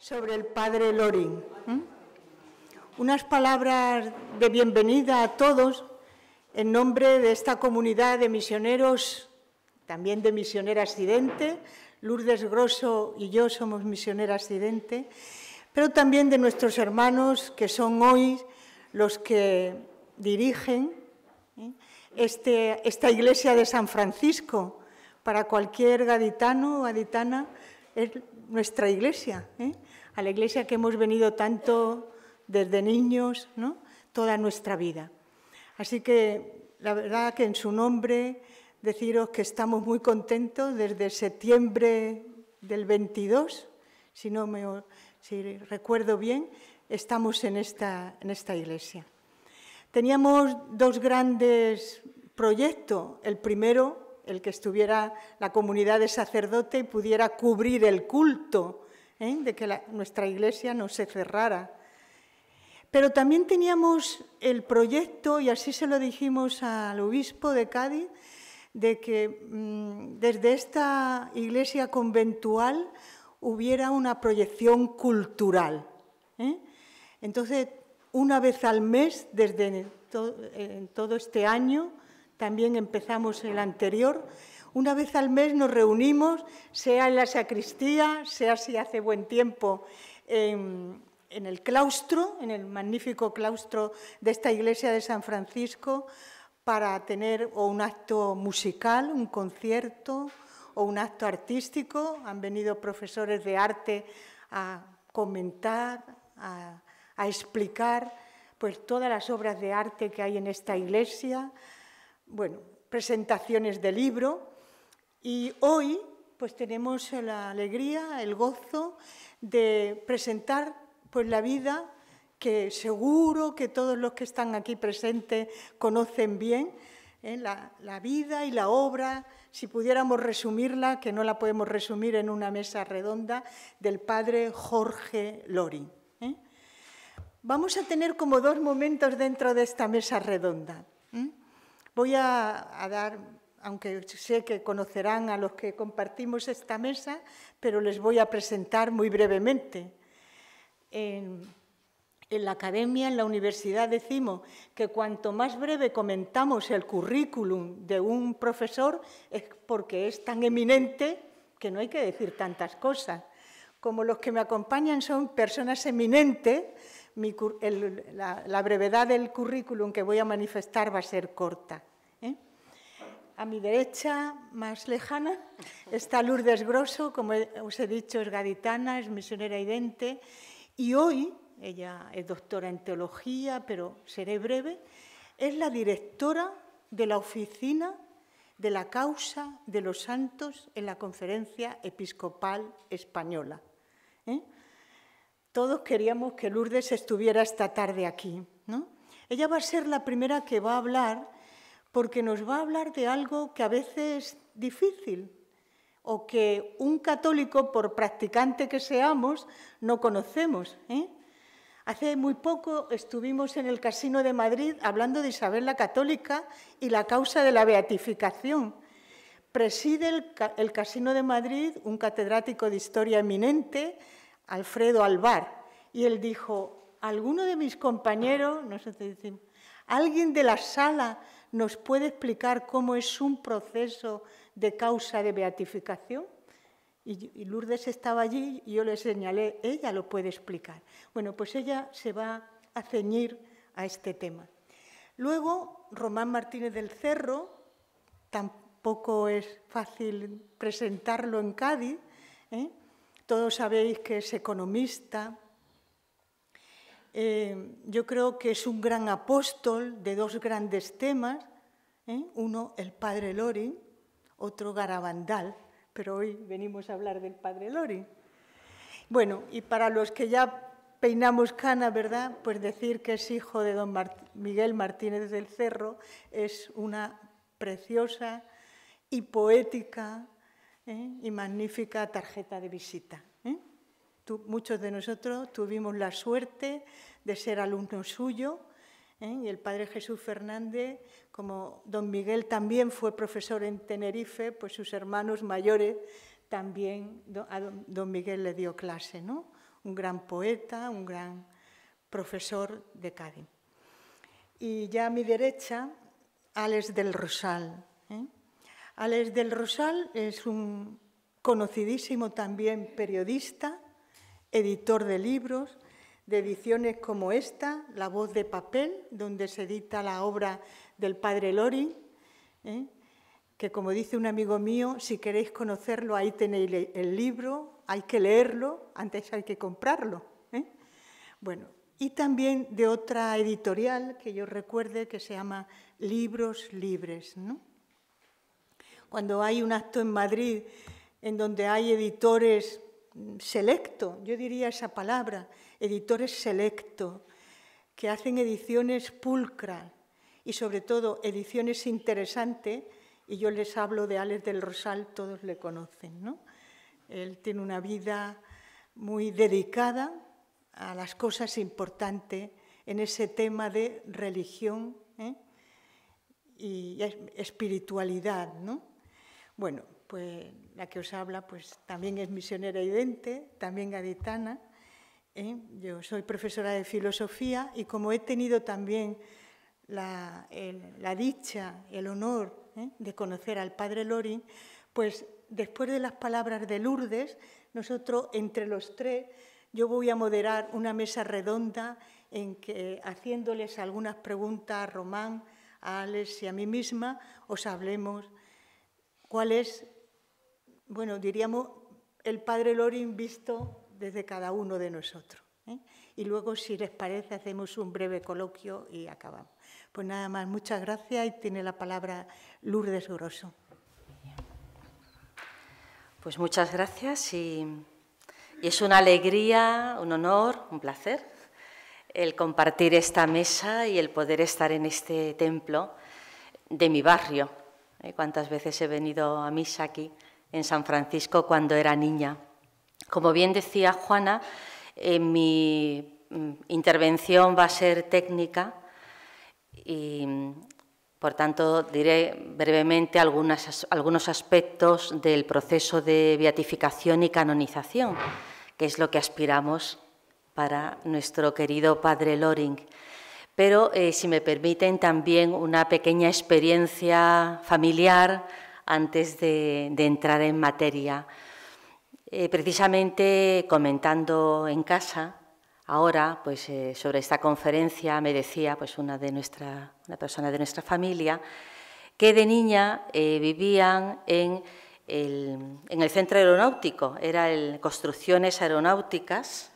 sobre el padre Loring. Unas palabras de bienvenida a todos en nombre de esta comunidad de misioneros, también de Misionera Accidente. Lourdes Grosso y yo somos Misionera Accidente, pero también de nuestros hermanos que son hoy los que dirigen esta iglesia de San Francisco. Para cualquier gaditano o gaditana es nuestra iglesia, a la iglesia que hemos venido tanto desde niños, ¿no? Toda nuestra vida. Así que la verdad que en su nombre deciros que estamos muy contentos desde septiembre del 22, si recuerdo bien, estamos en esta iglesia. Teníamos dos grandes proyectos. El primero, el que estuviera la comunidad de sacerdotes y pudiera cubrir el culto, de que nuestra iglesia no se cerrara. Pero también teníamos el proyecto, y así se lo dijimos al obispo de Cádiz, de que desde esta iglesia conventual hubiera una proyección cultural. Entonces, una vez al mes, desde todo este año, también empezamos el anterior, una vez al mes nos reunimos, sea en la sacristía, sea si hace buen tiempo en el claustro, en el magnífico claustro de esta iglesia de San Francisco, para tener o un acto musical, un concierto o un acto artístico. Han venido profesores de arte a comentar, a explicar pues, todas las obras de arte que hay en esta iglesia, bueno, presentaciones de libro. Y hoy pues, tenemos la alegría, el gozo de presentar pues, la vida que seguro que todos los que están aquí presentes conocen bien, la vida y la obra, si pudiéramos resumirla, que no la podemos resumir en una mesa redonda, del padre Jorge Loring. Vamos a tener como dos momentos dentro de esta mesa redonda. Voy a dar, aunque sé que conocerán a los que compartimos esta mesa, pero les voy a presentar muy brevemente. En la academia, en la universidad, decimos que cuanto más breve comentamos el currículum de un profesor es porque es tan eminente que no hay que decir tantas cosas. Como los que me acompañan son personas eminentes, la brevedad del currículum que voy a manifestar va a ser corta. A mi derecha, más lejana, está Lourdes Grosso, como os he dicho, es gaditana, es misionera idente, y hoy, ella es doctora en teología, pero seré breve, es la directora de la oficina de la causa de los santos en la Conferencia Episcopal Española. Todos queríamos que Lourdes estuviera esta tarde aquí, ¿no? Ella va a ser la primera que va a hablar, porque nos va a hablar de algo que a veces es difícil, o que un católico, por practicante que seamos, no conocemos. Hace muy poco estuvimos en el Casino de Madrid hablando de Isabel la Católica y la causa de la beatificación. Preside el Casino de Madrid un catedrático de historia eminente, Alfredo Alvar, y él dijo, ¿alguno de mis compañeros, nosotros decimos, alguien de la sala nos puede explicar cómo es un proceso de causa de beatificación? Y Lourdes estaba allí y yo le señalé, ella lo puede explicar. Bueno, pues ella se va a ceñir a este tema. Luego, Román Martínez del Cerro, tampoco es fácil presentarlo en Cádiz, todos sabéis que es economista. Yo creo que es un gran apóstol de dos grandes temas, uno el padre Loring, otro Garabandal, pero hoy venimos a hablar del padre Loring. Bueno, y para los que ya peinamos cana, ¿verdad? Pues decir que es hijo de don Miguel Martínez del Cerro es una preciosa y poética y magnífica tarjeta de visita. Muchos de nosotros tuvimos la suerte de ser alumnos suyos, y el padre Jesús Fernández, como don Miguel también fue profesor en Tenerife, pues sus hermanos mayores también a don Miguel le dio clase, ¿no? un gran poeta, un gran profesor de Cádiz. Y ya a mi derecha, Álex del Rosal. Álex del Rosal es un conocidísimo también periodista, editor de libros, de ediciones como esta, La Voz de Papel, donde se edita la obra del padre Loring, que, como dice un amigo mío, si queréis conocerlo, ahí tenéis el libro, hay que leerlo, antes hay que comprarlo. Bueno, y también de otra editorial que yo recuerde que se llama Libros Libres, ¿no? Cuando hay un acto en Madrid en donde hay editores selectos, yo diría esa palabra, editores selectos, que hacen ediciones pulcras y sobre todo ediciones interesantes, y yo les hablo de Álex del Rosal, todos le conocen, ¿no? Él tiene una vida muy dedicada a las cosas importantes en ese tema de religión y espiritualidad, ¿no? Bueno, pues la que os habla pues también es misionera idente, también gaditana. Yo soy profesora de filosofía y como he tenido también la dicha, el honor de conocer al padre Loring, pues después de las palabras de Lourdes, nosotros entre los tres, yo voy a moderar una mesa redonda en que, haciéndoles algunas preguntas a Román, a Álex y a mí misma, os hablemos cuál es, bueno, diríamos, el padre Loring visto desde cada uno de nosotros. Y luego, si les parece, hacemos un breve coloquio y acabamos. Pues nada más, muchas gracias y tiene la palabra Lourdes Grosso. Pues muchas gracias y es una alegría, un honor, un placer el compartir esta mesa y el poder estar en este templo de mi barrio. Cuántas veces he venido a misa aquí en San Francisco cuando era niña. Como bien decía Juana, mi intervención va a ser técnica y, por tanto, diré brevemente algunos aspectos del proceso de beatificación y canonización, que es lo que aspiramos para nuestro querido padre Loring. Pero, si me permiten, también una pequeña experiencia familiar antes de entrar en materia. Precisamente comentando en casa, ahora, pues sobre esta conferencia me decía pues una persona de nuestra familia que de niña vivían en el centro aeronáutico, era el Construcciones Aeronáuticas,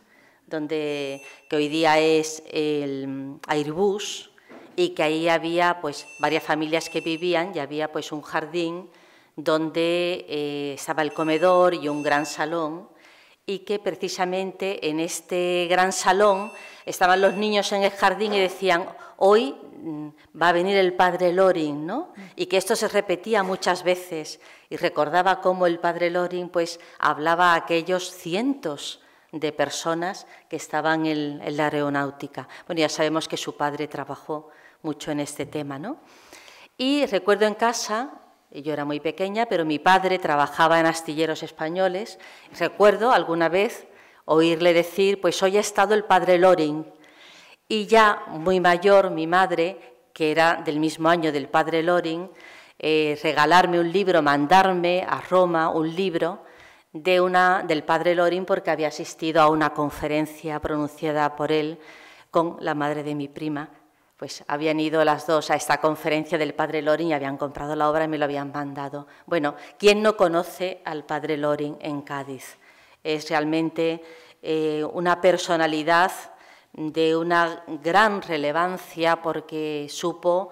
que hoy día es el Airbus, y que ahí había pues varias familias que vivían y había pues un jardín donde estaba el comedor y un gran salón, y que precisamente en este gran salón estaban los niños en el jardín y decían: hoy va a venir el padre Loring, ¿no? Y que esto se repetía muchas veces, y recordaba cómo el padre Loring pues hablaba a aquellos cientos de personas que estaban en la aeronáutica. Bueno, ya sabemos que su padre trabajó mucho en este tema, ¿no? Y recuerdo en casa, yo era muy pequeña, pero mi padre trabajaba en astilleros españoles. Recuerdo alguna vez oírle decir: pues hoy ha estado el padre Loring. Y ya muy mayor, mi madre, que era del mismo año del padre Loring, regalarme un libro, mandarme a Roma un libro del padre Loring, porque había asistido a una conferencia pronunciada por él con la madre de mi prima. Pues habían ido las dos a esta conferencia del padre Loring y habían comprado la obra y me lo habían mandado. Bueno, ¿quién no conoce al padre Loring en Cádiz? Es realmente una personalidad de una gran relevancia, porque supo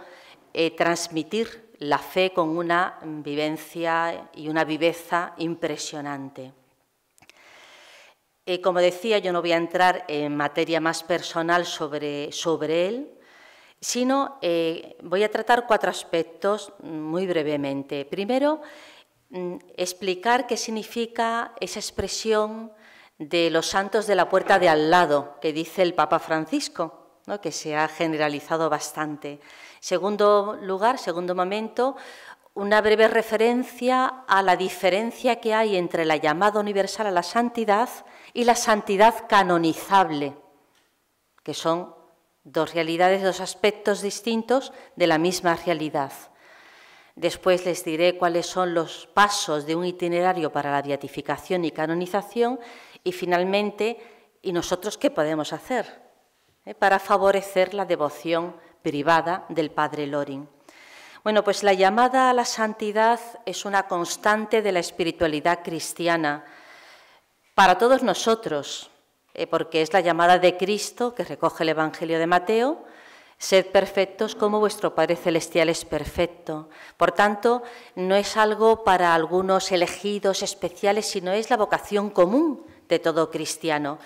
transmitir la fe con una vivencia y una viveza impresionante. Como decía, yo no voy a entrar en materia más personal sobre él, sino voy a tratar 4 aspectos muy brevemente. Primero, explicar qué significa esa expresión de los santos de la puerta de al lado, que dice el Papa Francisco, ¿no?, que se ha generalizado bastante. Segundo lugar, segundo momento, una breve referencia a la diferencia que hay entre la llamada universal a la santidad y la santidad canonizable, que son dos realidades, dos aspectos distintos de la misma realidad. Después les diré cuáles son los pasos de un itinerario para la beatificación y canonización y finalmente, ¿y nosotros qué podemos hacer para favorecer la devoción privada del Padre Loring? Bueno, pues la llamada a la santidad es una constante de la espiritualidad cristiana para todos nosotros, porque es la llamada de Cristo que recoge el Evangelio de Mateo: sed perfectos como vuestro Padre Celestial es perfecto. Por tanto, no es algo para algunos elegidos especiales, sino es la vocación común de todo cristiano.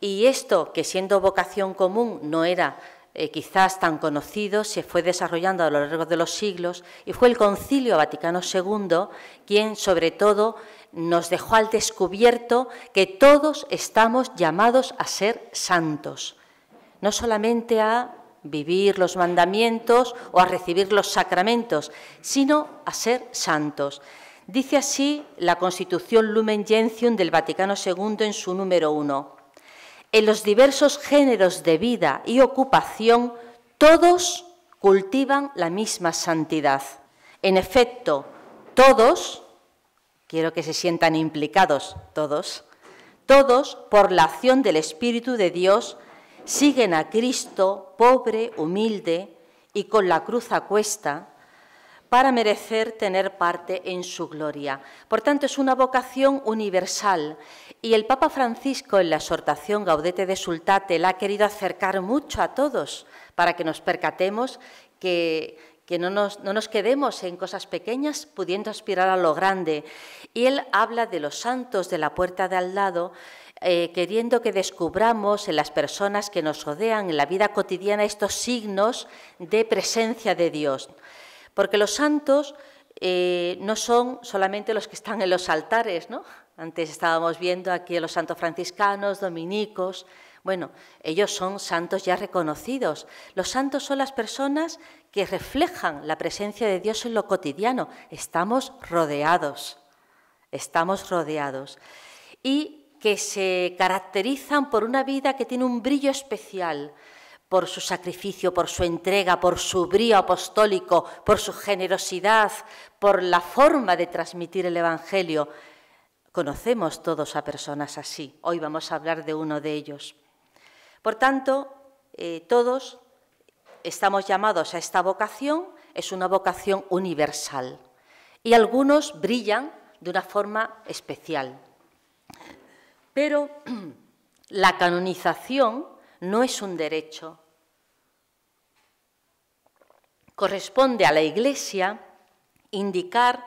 Y esto, que siendo vocación común no era quizás tan conocido, se fue desarrollando a lo largo de los siglos y fue el Concilio Vaticano II quien, sobre todo, nos dejó al descubierto que todos estamos llamados a ser santos, no solamente a vivir los mandamientos o a recibir los sacramentos, sino a ser santos. Dice así la Constitución Lumen Gentium del Vaticano II en su número 1. En los diversos géneros de vida y ocupación, todos cultivan la misma santidad. En efecto, todos, quiero que se sientan implicados todos, por la acción del Espíritu de Dios, siguen a Cristo, pobre, humilde y con la cruz a cuesta, para merecer tener parte en su gloria. Por tanto, es una vocación universal. Y el Papa Francisco, en la exhortación Gaudete de Sultate, la ha querido acercar mucho a todos, para que nos percatemos que no nos quedemos en cosas pequeñas, pudiendo aspirar a lo grande. Y él habla de los santos de la puerta de al lado, queriendo que descubramos en las personas que nos rodean en la vida cotidiana estos signos de presencia de Dios. Porque los santos no son solamente los que están en los altares, ¿no? Antes estábamos viendo aquí a los santos franciscanos, dominicos. Bueno, ellos son santos ya reconocidos. Los santos son las personas que reflejan la presencia de Dios en lo cotidiano. Estamos rodeados. Y que se caracterizan por una vida que tiene un brillo especial, por su sacrificio, por su entrega, por su brío apostólico, por su generosidad, por la forma de transmitir el Evangelio. Conocemos todos a personas así. Hoy vamos a hablar de uno de ellos. Por tanto, todos estamos llamados a esta vocación, es una vocación universal. Y algunos brillan de una forma especial. Pero la canonización no es un derecho. Corresponde a la Iglesia indicar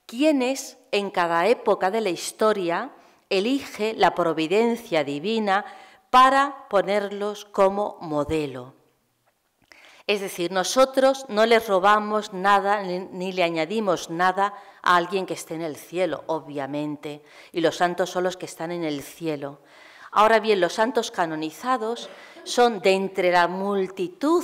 quiénes en cada época de la historia elige la providencia divina para ponerlos como modelo. Es decir, nosotros no les robamos nada ni le añadimos nada a alguien que esté en el cielo, obviamente, y los santos son los que están en el cielo. Ahora bien, los santos canonizados son de entre la multitud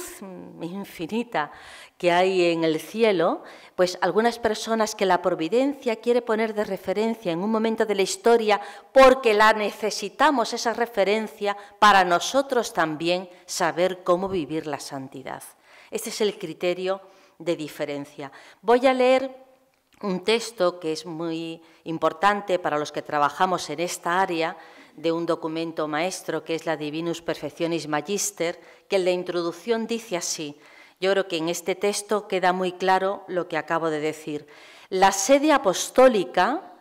infinita que hay en el cielo, pues algunas personas que la providencia quiere poner de referencia en un momento de la historia porque la necesitamos, esa referencia, para nosotros también saber cómo vivir la santidad. Este es el criterio de diferencia. Voy a leer un texto que es muy importante para los que trabajamos en esta área, de un documento maestro que es la Divinus Perfectionis Magister, que en la introducción dice así. Yo creo que en este texto queda muy claro lo que acabo de decir. La sede apostólica,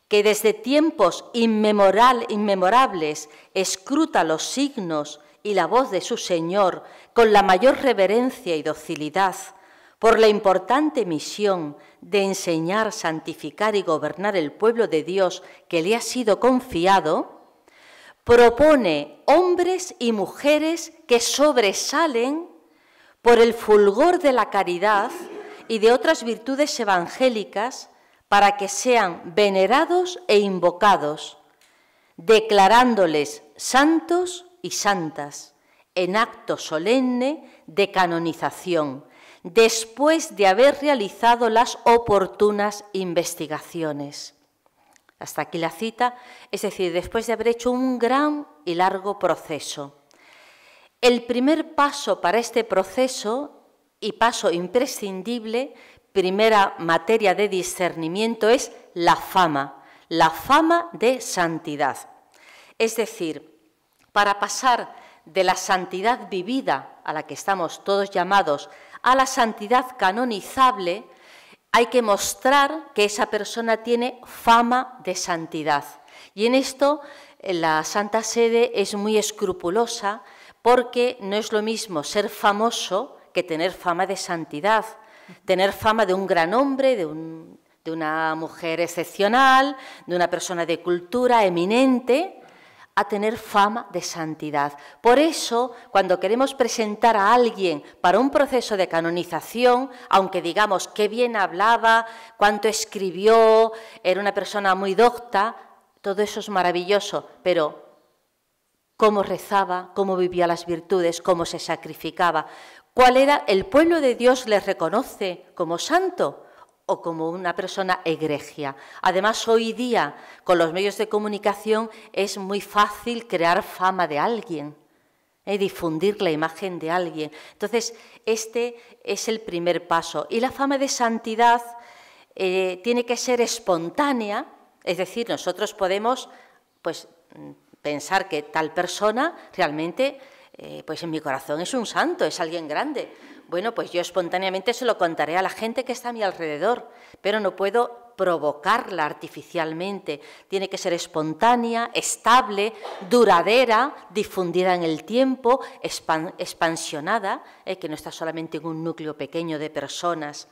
que desde tiempos inmemorables escruta los signos y la voz de su Señor con la mayor reverencia y docilidad, por la importante misión de enseñar, santificar y gobernar el pueblo de Dios que le ha sido confiado, propone hombres y mujeres que sobresalen por el fulgor de la caridad y de otras virtudes evangélicas para que sean venerados e invocados, declarándoles santos y santas en acto solemne de canonización, después de haber realizado las oportunas investigaciones. Hasta aquí la cita, es decir, después de haber hecho un gran y largo proceso. El primer paso para este proceso, y paso imprescindible, primera materia de discernimiento, es la fama de santidad. Es decir, para pasar de la santidad vivida, a la que estamos todos llamados, a la santidad canonizable, hay que mostrar que esa persona tiene fama de santidad. Y en esto la Santa Sede es muy escrupulosa, porque no es lo mismo ser famoso que tener fama de santidad, tener fama de un gran hombre, de una mujer excepcional, de una persona de cultura eminente, a tener fama de santidad. Por eso, cuando queremos presentar a alguien para un proceso de canonización, aunque digamos qué bien hablaba, cuánto escribió, era una persona muy docta, todo eso es maravilloso, pero cómo rezaba, cómo vivía las virtudes, cómo se sacrificaba, cuál era, el pueblo de Dios le reconoce como santo o como una persona egregia. Además, hoy día, con los medios de comunicación, es muy fácil crear fama de alguien, difundir la imagen de alguien. Entonces, este es el primer paso. Y la fama de santidad tiene que ser espontánea, es decir, nosotros podemos pensar que tal persona realmente, pues en mi corazón es un santo, es alguien grande. Bueno, pues yo espontáneamente se lo contaré a la gente que está a mi alrededor, pero no puedo provocarla artificialmente. Tiene que ser espontánea, estable, duradera, difundida en el tiempo, expansionada, que no está solamente en un núcleo pequeño de personas.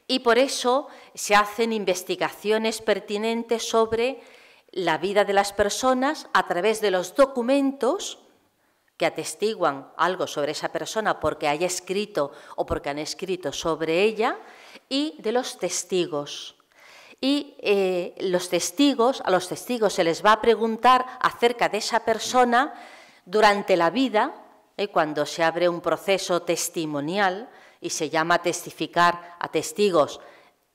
Y por eso se hacen investigaciones pertinentes sobre la vida de las personas a través de los documentos que atestiguan algo sobre esa persona porque haya escrito o porque han escrito sobre ella, y de los testigos. Y a los testigos se les va a preguntar acerca de esa persona durante la vida, cuando se abre un proceso testimonial y se llama testificar a testigos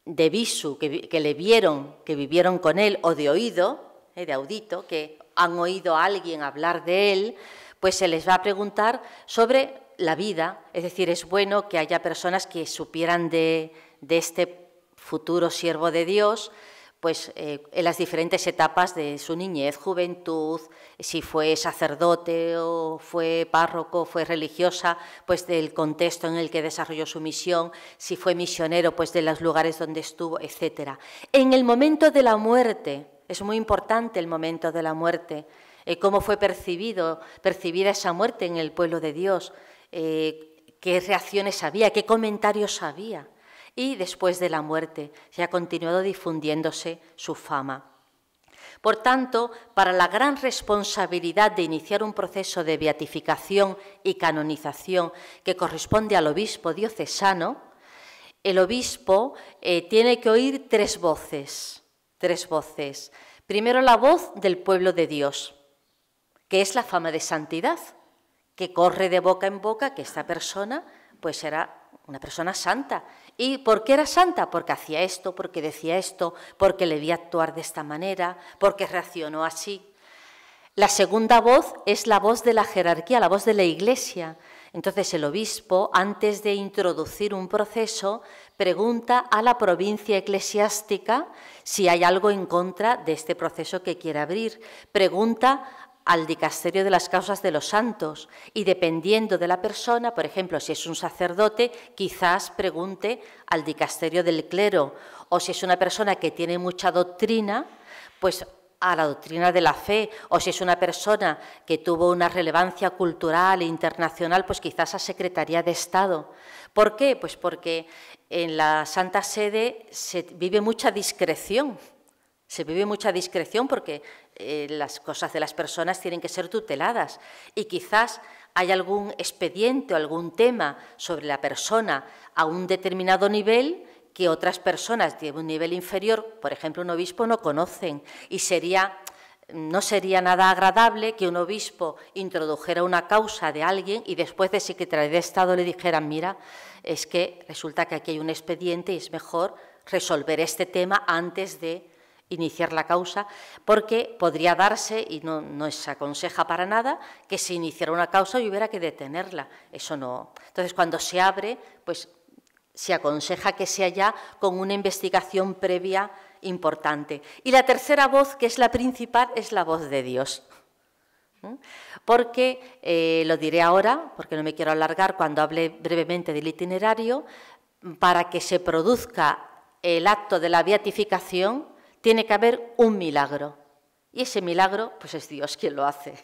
de visu, que le vieron, que vivieron con él, o de oído, de audito, que han oído a alguien hablar de él, pues se les va a preguntar sobre la vida. Es decir, es bueno que haya personas que supieran de este futuro siervo de Dios, pues en las diferentes etapas de su niñez, juventud, si fue sacerdote o fue párroco, fue religiosa, pues del contexto en el que desarrolló su misión, si fue misionero, pues de los lugares donde estuvo, etc. En el momento de la muerte, es muy importante el momento de la muerte, cómo fue percibida esa muerte en el pueblo de Dios, qué reacciones había, qué comentarios había. Y después de la muerte se ha continuado difundiéndose su fama. Por tanto, para la gran responsabilidad de iniciar un proceso de beatificación y canonización que corresponde al obispo diocesano, el obispo tiene que oír tres voces. Primero, la voz del pueblo de Dios, que es la fama de santidad, que corre de boca en boca que esta persona pues era una persona santa. ¿Y por qué era santa? Porque hacía esto, porque decía esto, porque le vi actuar de esta manera, porque reaccionó así. La segunda voz es la voz de la jerarquía, la voz de la Iglesia. Entonces el obispo, antes de introducir un proceso, pregunta a la provincia eclesiástica si hay algo en contra de este proceso que quiere abrir. Pregunta al dicasterio de las causas de los santos y dependiendo de la persona, por ejemplo, si es un sacerdote, quizás pregunte al dicasterio del clero, o si es una persona que tiene mucha doctrina, pues a la doctrina de la fe, o si es una persona que tuvo una relevancia cultural e internacional, pues quizás a Secretaría de Estado. ¿Por qué? Pues porque en la Santa Sede se vive mucha discreción. Se vive mucha discreción porque las cosas de las personas tienen que ser tuteladas y quizás hay algún expediente o algún tema sobre la persona a un determinado nivel que otras personas de un nivel inferior, por ejemplo un obispo, no conocen y no sería nada agradable que un obispo introdujera una causa de alguien y después de Secretaría de Estado le dijeran, mira, es que resulta que aquí hay un expediente y es mejor resolver este tema antes de iniciar la causa, porque podría darse, y no se aconseja para nada, que se iniciara una causa y hubiera que detenerla. Eso no. Entonces, cuando se abre, pues se aconseja que sea ya con una investigación previa importante. Y la tercera voz, que es la principal, es la voz de Dios. Porque, lo diré ahora, porque no me quiero alargar cuando hable brevemente del itinerario, para que se produzca el acto de la beatificación, tiene que haber un milagro. Y ese milagro, pues es Dios quien lo hace.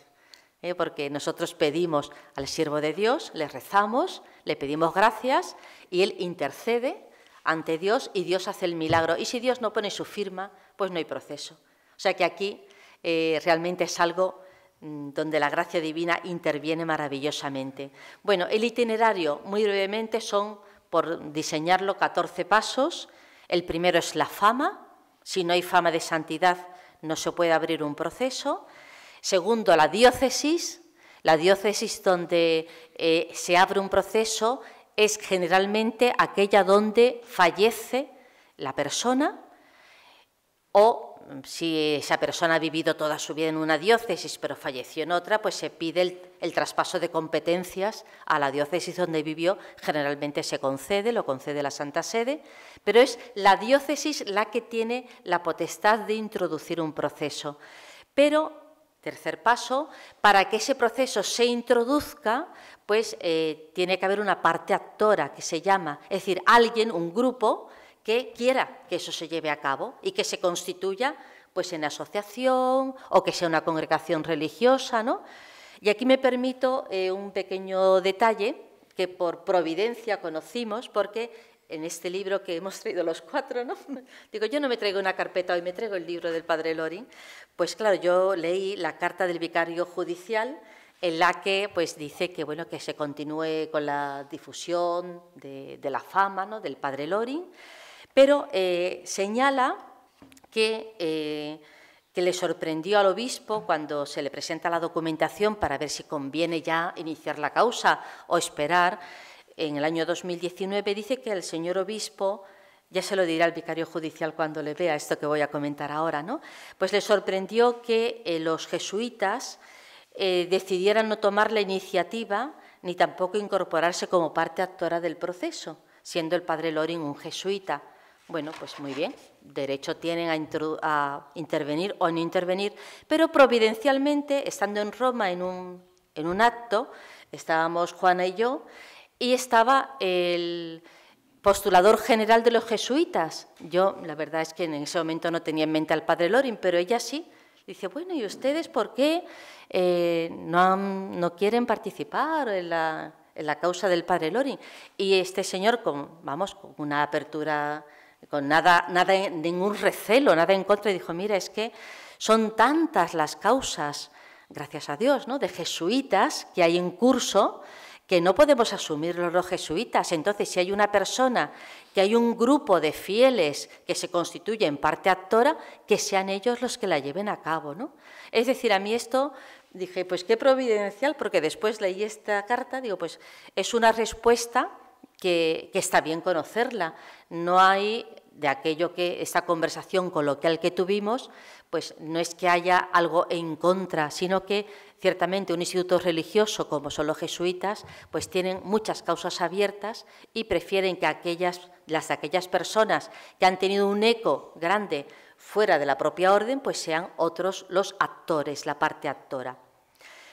Porque nosotros pedimos al siervo de Dios, le rezamos, le pedimos gracias y Él intercede ante Dios y Dios hace el milagro. Y si Dios no pone su firma, pues no hay proceso. O sea que aquí realmente es algo donde la gracia divina interviene maravillosamente. Bueno, el itinerario, muy brevemente, son, por diseñarlo, 14 pasos. El primero es la fama. Si no hay fama de santidad, no se puede abrir un proceso. Segundo, la diócesis. La diócesis donde se abre un proceso es generalmente aquella donde fallece la persona, o si esa persona ha vivido toda su vida en una diócesis pero falleció en otra, pues se pide el traspaso de competencias a la diócesis donde vivió. Generalmente se concede, lo concede la Santa Sede, pero es la diócesis la que tiene la potestad de introducir un proceso. Pero, tercer paso, para que ese proceso se introduzca, pues tiene que haber una parte actora que se llama, es decir, alguien, un grupo, que quiera que eso se lleve a cabo y que se constituya pues en asociación o que sea una congregación religiosa, ¿no? Y aquí me permito un pequeño detalle que por providencia conocimos, porque en este libro que hemos traído los 4, ¿no? Digo, yo no me traigo una carpeta hoy, me traigo el libro del Padre Loring. Pues claro, yo leí la carta del vicario judicial en la que pues dice que, bueno, que se continúe con la difusión de la fama, ¿no?, del Padre Loring, pero señala que le sorprendió al obispo cuando se le presenta la documentación para ver si conviene ya iniciar la causa o esperar. En el año 2019 dice que el señor obispo, ya se lo dirá al vicario judicial cuando le vea esto que voy a comentar ahora, ¿no?, pues le sorprendió que los jesuitas decidieran no tomar la iniciativa ni tampoco incorporarse como parte actora del proceso, siendo el Padre Loring un jesuita. Bueno, pues muy bien, derecho tienen a intervenir o no intervenir, pero providencialmente, estando en Roma en un acto, estábamos Juana y yo, y estaba el postulador general de los jesuitas. Yo, la verdad es que en ese momento no tenía en mente al Padre Loring, pero ella sí. Dice, bueno, ¿y ustedes por qué no quieren participar en la causa del Padre Loring? Y este señor, con una apertura, con nada, ningún recelo, nada en contra, y dijo, mira, es que son tantas las causas, gracias a Dios, ¿no?, de jesuitas que hay en curso, que no podemos asumirlo los jesuitas. Entonces, si hay una persona, que hay un grupo de fieles que se constituye en parte actora, que sean ellos los que la lleven a cabo, ¿no? Es decir, a mí esto, dije, pues qué providencial, porque después leí esta carta, digo, pues es una respuesta que está bien conocerla. No hay, de aquello que esta conversación coloquial que tuvimos, pues no es que haya algo en contra, sino que ciertamente un instituto religioso como son los jesuitas, pues tienen muchas causas abiertas y prefieren que aquellas personas que han tenido un eco grande fuera de la propia orden, pues sean otros los actores, la parte actora.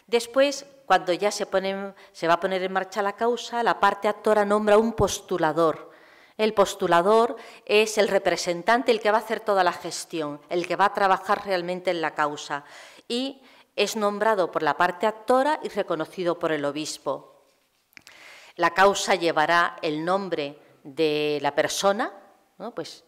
Después, cuando ya se va a poner en marcha la causa, la parte actora nombra un postulador. El postulador es el representante, el que va a hacer toda la gestión, el que va a trabajar realmente en la causa, y es nombrado por la parte actora y reconocido por el obispo. La causa llevará el nombre de la persona, ¿no? Pues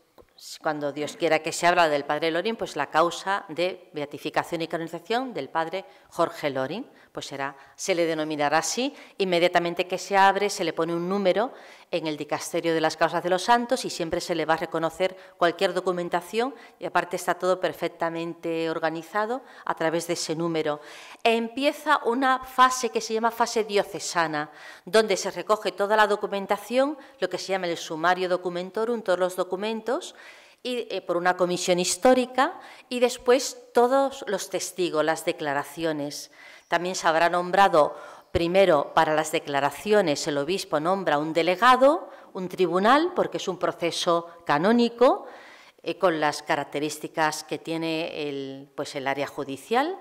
cuando Dios quiera que se habla del Padre Loring, pues la causa de beatificación y canonización del Padre Jorge Loring, pues se le denominará así. Inmediatamente que se abre, se le pone un número en el dicasterio de las causas de los santos y siempre se le va a reconocer cualquier documentación, y aparte está todo perfectamente organizado a través de ese número. Empieza una fase que se llama fase diocesana, donde se recoge toda la documentación, lo que se llama el sumario documentorum, todos los documentos, y por una comisión histórica, y después todos los testigos, las declaraciones. También se habrá nombrado primero para las declaraciones, el obispo nombra un delegado, un tribunal, porque es un proceso canónico con las características que tiene el área judicial.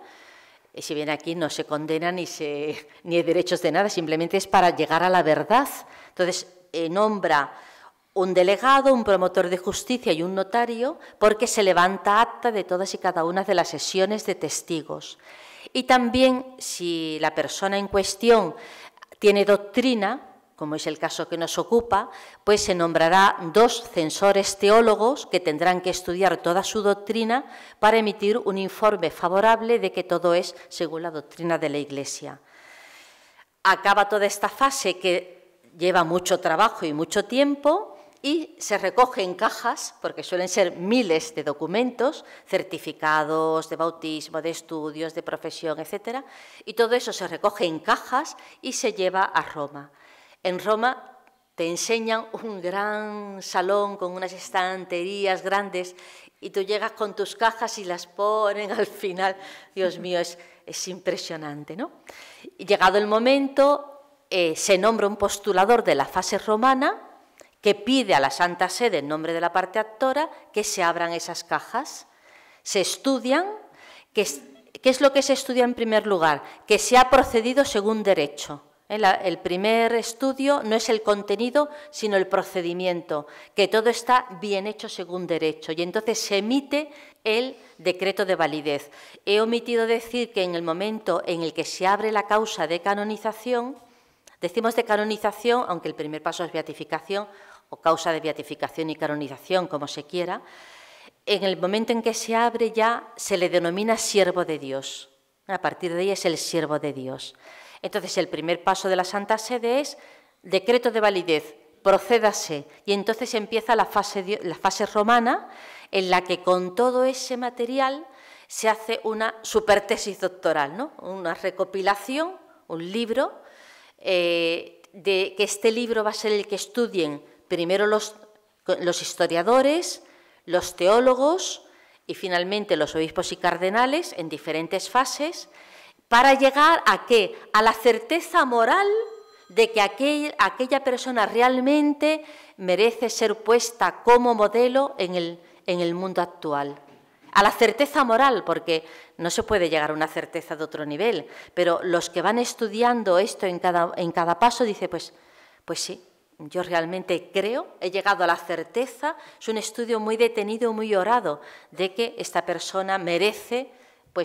Si bien aquí no se condena ni hay derechos de nada, simplemente es para llegar a la verdad. Entonces, nombra un delegado, un promotor de justicia y un notario, porque se levanta acta de todas y cada una de las sesiones de testigos. Y también, si la persona en cuestión tiene doctrina, como es el caso que nos ocupa, pues se nombrará 2 censores teólogos que tendrán que estudiar toda su doctrina para emitir un informe favorable de que todo es según la doctrina de la Iglesia. Acaba toda esta fase que lleva mucho trabajo y mucho tiempo y se recoge en cajas, porque suelen ser miles de documentos, certificados de bautismo, de estudios, de profesión, etc. Y todo eso se recoge en cajas y se lleva a Roma. En Roma te enseñan un gran salón con unas estanterías grandes y tú llegas con tus cajas y las ponen al final. Dios mío, es impresionante, ¿no? Y llegado el momento, se nombra un postulador de la fase romana que pide a la Santa Sede, en nombre de la parte actora, que se abran esas cajas. Se estudian. ¿Qué es lo que se estudia en primer lugar? Que se ha procedido según derecho. El primer estudio no es el contenido, sino el procedimiento, que todo está bien hecho según derecho, y entonces se emite el decreto de validez. He omitido decir que en el momento en el que se abre la causa de canonización, decimos de canonización, aunque el primer paso es beatificación, o causa de beatificación y canonización, como se quiera, en el momento en que se abre ya se le denomina siervo de Dios. A partir de ahí es el siervo de Dios. Entonces, el primer paso de la Santa Sede es decreto de validez, procédase, y entonces empieza la fase romana, en la que con todo ese material se hace una supertesis doctoral, ¿no? Una recopilación, un libro, de que este libro va a ser el que estudien primero los historiadores, los teólogos y finalmente los obispos y cardenales en diferentes fases, para llegar ¿a qué? A la certeza moral de que aquella persona realmente merece ser puesta como modelo en el mundo actual. A la certeza moral, porque no se puede llegar a una certeza de otro nivel, pero los que van estudiando esto en cada paso dicen, pues sí, yo realmente creo, he llegado a la certeza, es un estudio muy detenido, muy orado, de que esta persona merece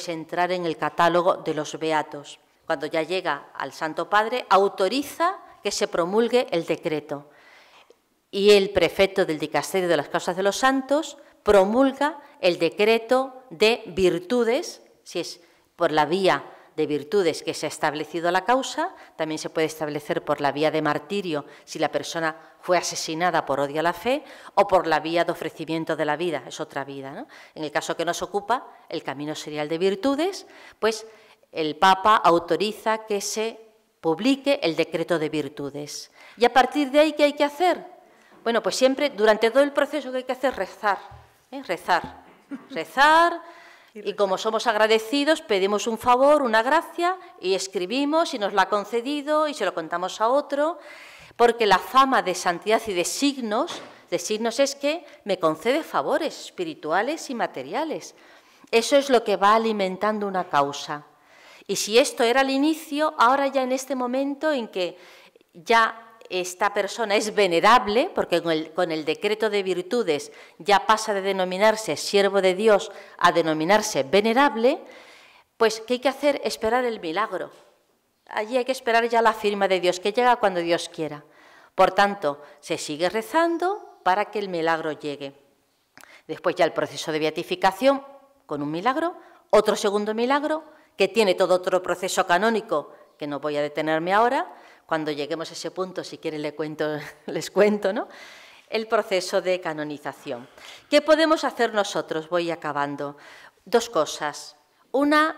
entrar en el catálogo de los beatos. Cuando ya llega al Santo Padre, autoriza que se promulgue el decreto. Y el prefecto del dicasterio de las causas de los santos promulga el decreto de virtudes, si es por la vía de virtudes que se ha establecido la causa, también se puede establecer por la vía de martirio si la persona fue asesinada por odio a la fe, o por la vía de ofrecimiento de la vida, es otra vida, ¿no? En el caso que nos ocupa, el camino serial de virtudes, pues el Papa autoriza que se publique el decreto de virtudes. Y a partir de ahí, ¿qué hay que hacer? Bueno, pues siempre, durante todo el proceso, que hay que hacer, rezar, rezar, y como somos agradecidos, pedimos un favor, una gracia, y escribimos y nos la ha concedido y se lo contamos a otro, porque la fama de santidad y de signos es que me concede favores espirituales y materiales. Eso es lo que va alimentando una causa. Y si esto era el inicio, ahora ya en este momento en que ya esta persona es venerable, porque con el decreto de virtudes ya pasa de denominarse siervo de Dios a denominarse venerable, pues ¿qué hay que hacer? Esperar el milagro. Allí hay que esperar ya la firma de Dios, que llega cuando Dios quiera. Por tanto, se sigue rezando para que el milagro llegue. Después ya el proceso de beatificación con un milagro, otro segundo milagro, que tiene todo otro proceso canónico, que no voy a detenerme ahora. Cuando lleguemos a ese punto, si quieren les cuento, ¿no? El proceso de canonización. ¿Qué podemos hacer nosotros? Voy acabando. 2 cosas. Una,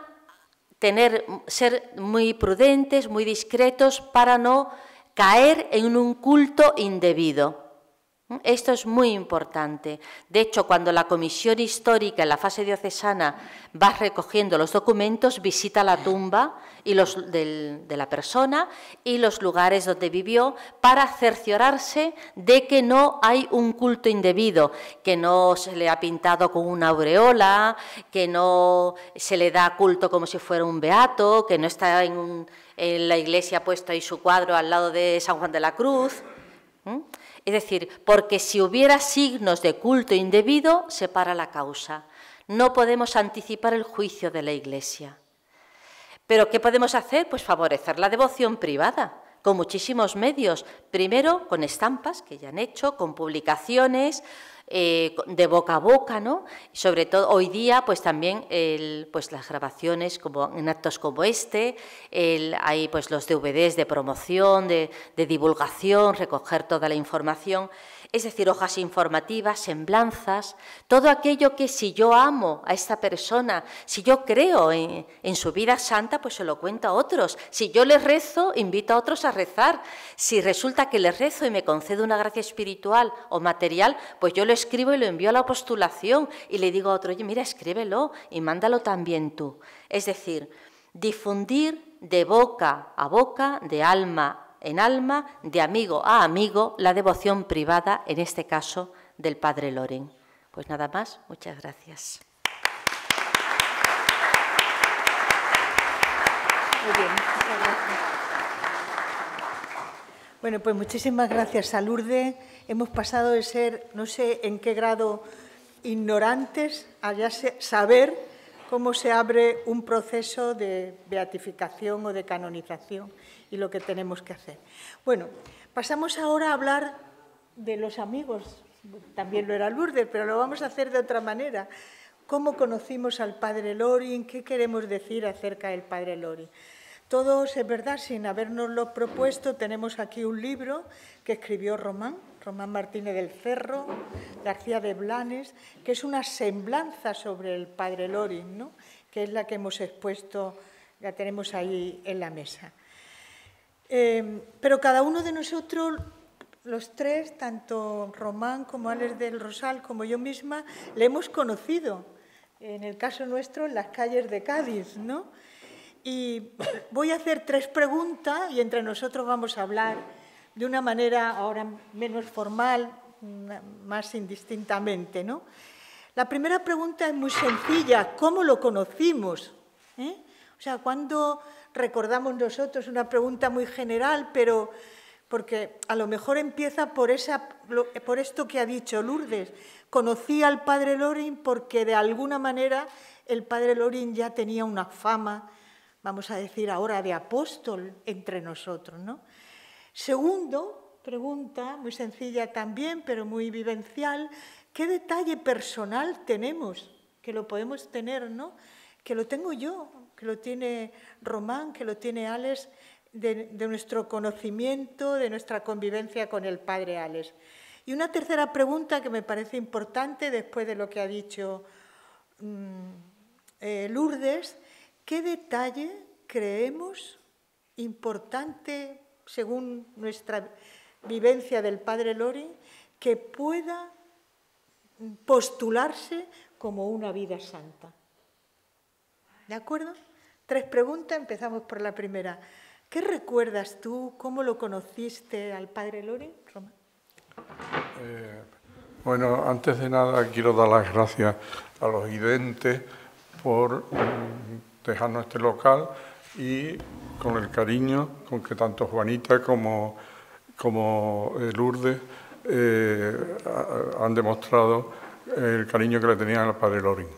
ser muy prudentes, muy discretos, para no caer en un culto indebido. Esto es muy importante. De hecho, cuando la comisión histórica en la fase diocesana va recogiendo los documentos, visita la tumba y de la persona y los lugares donde vivió para cerciorarse de que no hay un culto indebido, que no se le ha pintado con una aureola, que no se le da culto como si fuera un beato, que no está en la iglesia puesto ahí su cuadro al lado de San Juan de la Cruz. Es decir, porque si hubiera signos de culto indebido, se para la causa. No podemos anticipar el juicio de la Iglesia. ¿Pero qué podemos hacer? Pues favorecer la devoción privada, con muchísimos medios. Primero, con estampas que ya han hecho, con publicaciones, de boca a boca, ¿no? Sobre todo hoy día, pues también pues las grabaciones como en actos como este, hay pues los DVDs de promoción, de divulgación, recoger toda la información, es decir, hojas informativas, semblanzas, todo aquello que si yo amo a esta persona, si yo creo en su vida santa, pues se lo cuento a otros. Si yo les rezo, invito a otros a rezar. Si resulta que les rezo y me concede una gracia espiritual o material, pues yo lo escribo y lo envío a la postulación y le digo a otro, oye, mira, escríbelo y mándalo también tú. Es decir, difundir de boca a boca, de alma en alma, de amigo a amigo, la devoción privada, en este caso, del Padre Loring. Pues nada más, muchas gracias. Muy bien, muchas gracias. Bueno, pues muchísimas gracias a Lourdes. Hemos pasado de ser, no sé en qué grado, ignorantes, a ya saber cómo se abre un proceso de beatificación o de canonización y lo que tenemos que hacer. Bueno, pasamos ahora a hablar de los amigos. También lo era Lourdes, pero lo vamos a hacer de otra manera. ¿Cómo conocimos al Padre Loring? ¿Qué queremos decir acerca del Padre Loring? Todos, es verdad, sin habernoslo propuesto, tenemos aquí un libro que escribió Román Martínez del Cerro, García de Blanes, que es una semblanza sobre el Padre Loring, ¿no? Que es la que hemos expuesto, la tenemos ahí en la mesa. Pero cada uno de nosotros, los tres, tanto Román como Alex del Rosal, como yo misma, le hemos conocido, en el caso nuestro, en las calles de Cádiz, ¿no? Y voy a hacer 3 preguntas y entre nosotros vamos a hablar de una manera ahora menos formal, más indistintamente, ¿no? La primera pregunta es muy sencilla, ¿cómo lo conocimos? O sea, ¿cuándo recordamos nosotros? Una pregunta muy general, pero porque a lo mejor empieza por esto que ha dicho Lourdes. Conocí al Padre Loring porque de alguna manera el Padre Loring ya tenía una fama, vamos a decir ahora, de apóstol entre nosotros, ¿no? Segundo, pregunta, muy sencilla también, pero muy vivencial, ¿qué detalle personal tenemos? Que lo podemos tener, ¿no? Que lo tengo yo, que lo tiene Román, que lo tiene Alex, de nuestro conocimiento, de nuestra convivencia con el Padre Alex. Y una tercera pregunta que me parece importante, después de lo que ha dicho Lourdes, ¿qué detalle creemos importante, según nuestra vivencia del Padre Loring, que pueda postularse como una vida santa? ¿De acuerdo? 3 preguntas, empezamos por la primera. ¿Qué recuerdas tú? ¿Cómo lo conociste al Padre Loring, Román? Bueno, antes de nada quiero dar las gracias a los videntes por dejarnos este local y con el cariño con que tanto Juanita como Lourdes han demostrado el cariño que le tenían al Padre Loring.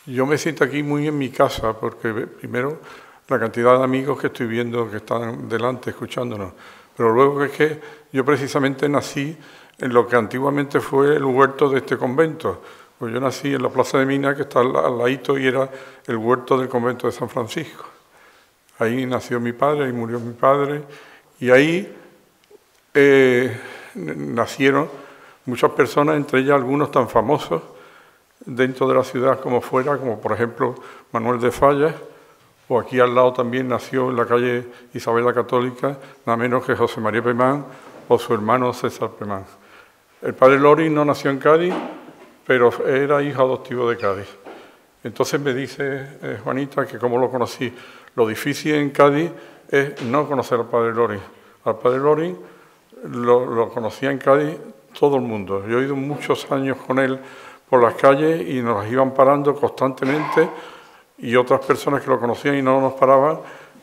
Yo me siento aquí muy en mi casa porque primero la cantidad de amigos que estoy viendo que están delante escuchándonos, pero luego es que yo precisamente nací en lo que antiguamente fue el huerto de este convento. Pues yo nací en la Plaza de Mina, que está al ladito, y era el huerto del convento de San Francisco. Ahí nació mi padre, ahí murió mi padre, y ahí nacieron muchas personas, entre ellas algunos tan famosos dentro de la ciudad como fuera, como por ejemplo Manuel de Fallas, o aquí al lado también nació en la calle Isabel la Católica, nada menos que José María Pemán por su hermano César Plemán. El padre Loring no nació en Cádiz, pero era hijo adoptivo de Cádiz. Entonces me dice Juanita que como lo conocí, lo difícil en Cádiz es no conocer al padre Loring. Al padre Loring lo conocía en Cádiz todo el mundo. Yo he ido muchos años con él por las calles y nos las iban parando constantemente y otras personas que lo conocían y no nos paraban,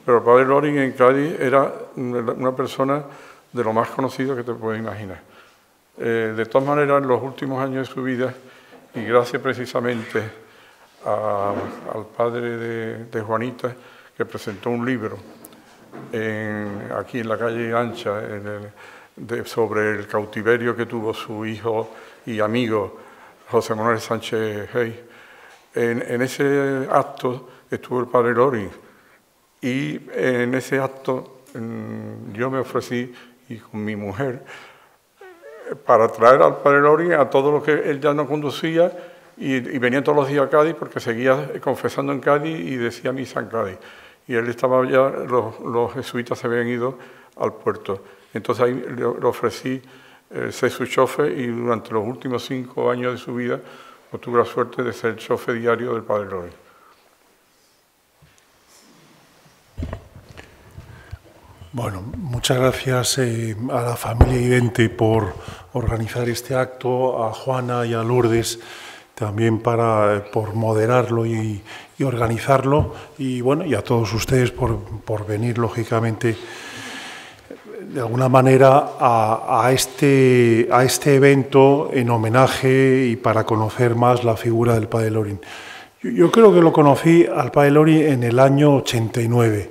pero el padre Loring en Cádiz era una persona de lo más conocido que te puedes imaginar. De todas maneras, en los últimos años de su vida, y gracias precisamente al padre de Juanita, que presentó un libro aquí en la calle Ancha, sobre el cautiverio que tuvo su hijo y amigo José Manuel Sánchez Hey. En ese acto estuvo el padre Loring y en ese acto yo me ofrecí y con mi mujer para traer al padre Loring a todo lo que él ya no conducía y venía todos los días a Cádiz porque seguía confesando en Cádiz y decía misa en Cádiz. Y él estaba ya, los jesuitas se habían ido al puerto. Entonces ahí le ofrecí ser su chofer y durante los últimos 5 años de su vida pues, tuve la suerte de ser chofer diario del padre Loring. Bueno, muchas gracias a la familia Idente por organizar este acto, a Juana y a Lourdes también por moderarlo y organizarlo, y bueno, y a todos ustedes por venir, lógicamente, de alguna manera a este evento en homenaje y para conocer más la figura del padre Loring. Yo creo que lo conocí al padre Loring en el año 89.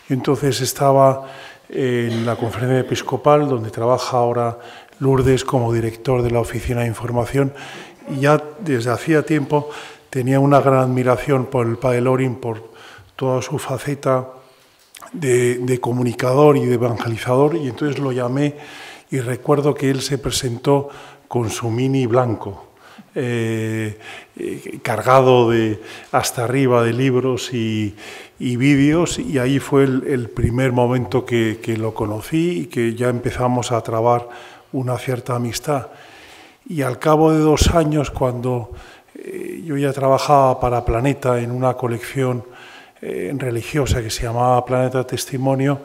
Yo entonces estaba en la conferencia episcopal, donde trabaja ahora Lourdes como director de la Oficina de Información, y ya desde hacía tiempo tenía una gran admiración por el padre Loring, por toda su faceta de comunicador y de evangelizador, y entonces lo llamé y recuerdo que él se presentó con su Mini blanco, cargado hasta arriba de libros y vídeos, y ahí fue el primer momento que lo conocí y que ya empezamos a trabar una cierta amistad. Y al cabo de 2 años, cuando yo ya trabajaba para Planeta en una colección religiosa que se llamaba Planeta Testimonio,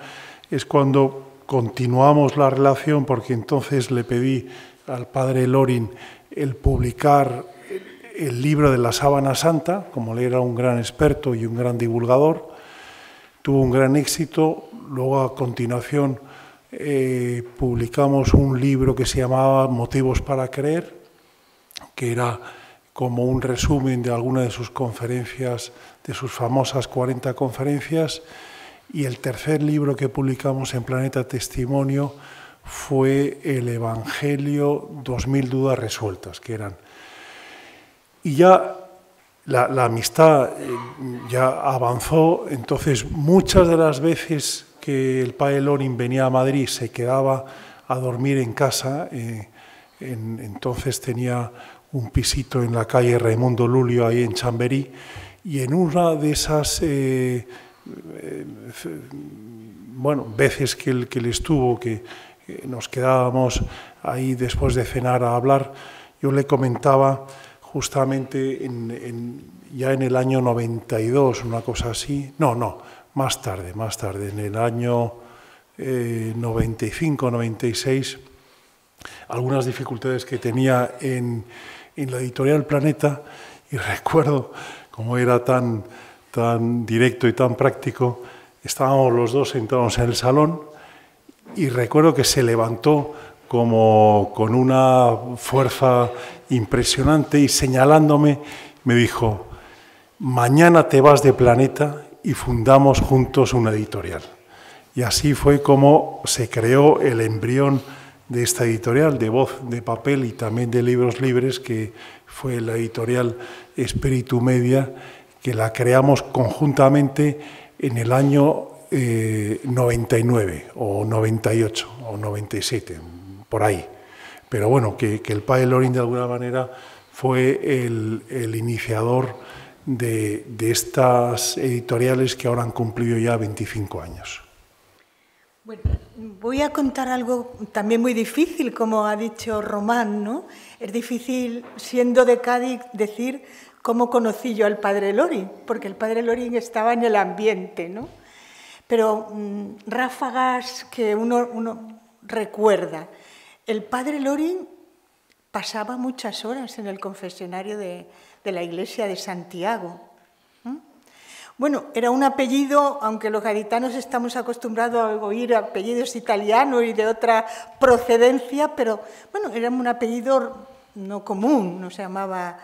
es cuando continuamos la relación, porque entonces le pedí al padre Loring el publicar el libro de la Sábana Santa, como él era un gran experto y un gran divulgador. Tuvo un gran éxito. Luego, a continuación, publicamos un libro que se llamaba Motivos para Creer, que era como un resumen de alguna de sus conferencias, de sus famosas 40 conferencias, y el tercer libro que publicamos en Planeta Testimonio fue el Evangelio 2000 dudas resueltas, que eran. Y ya la amistad ya avanzó, entonces muchas de las veces que el padre Loring venía a Madrid se quedaba a dormir en casa, entonces tenía un pisito en la calle Raimundo Lulio, ahí en Chamberí, y en una de esas veces que él estuvo, que nos quedábamos ahí después de cenar a hablar, yo le comentaba justamente ya en el año 92, una cosa así, más tarde, en el año 95, 96, algunas dificultades que tenía en la editorial Planeta, y recuerdo, como era tan directo y tan práctico, estábamos los dos sentados en el salón y recuerdo que se levantó como con una fuerza impresionante y señalándome me dijo: mañana te vas de Planeta y fundamos juntos una editorial. Y así fue como se creó el embrión de esta editorial, de voz, de papel y también de libros libres, que fue la editorial Espíritu Media, que la creamos conjuntamente en el año 99 o 98 o 97, por ahí. Pero bueno, que el padre Loring de alguna manera fue el iniciador de estas editoriales que ahora han cumplido ya 25 años. Bueno, voy a contar algo también muy difícil, como ha dicho Román, ¿no? Es difícil, siendo de Cádiz, decir cómo conocí yo al padre Loring, porque el padre Loring estaba en el ambiente, ¿no? Pero ráfagas que uno recuerda. El padre Loring pasaba muchas horas en el confesionario de la iglesia de Santiago. Bueno, era un apellido, aunque los gaditanos estamos acostumbrados a oír apellidos italianos y de otra procedencia, pero bueno, era un apellido no común, no se llamaba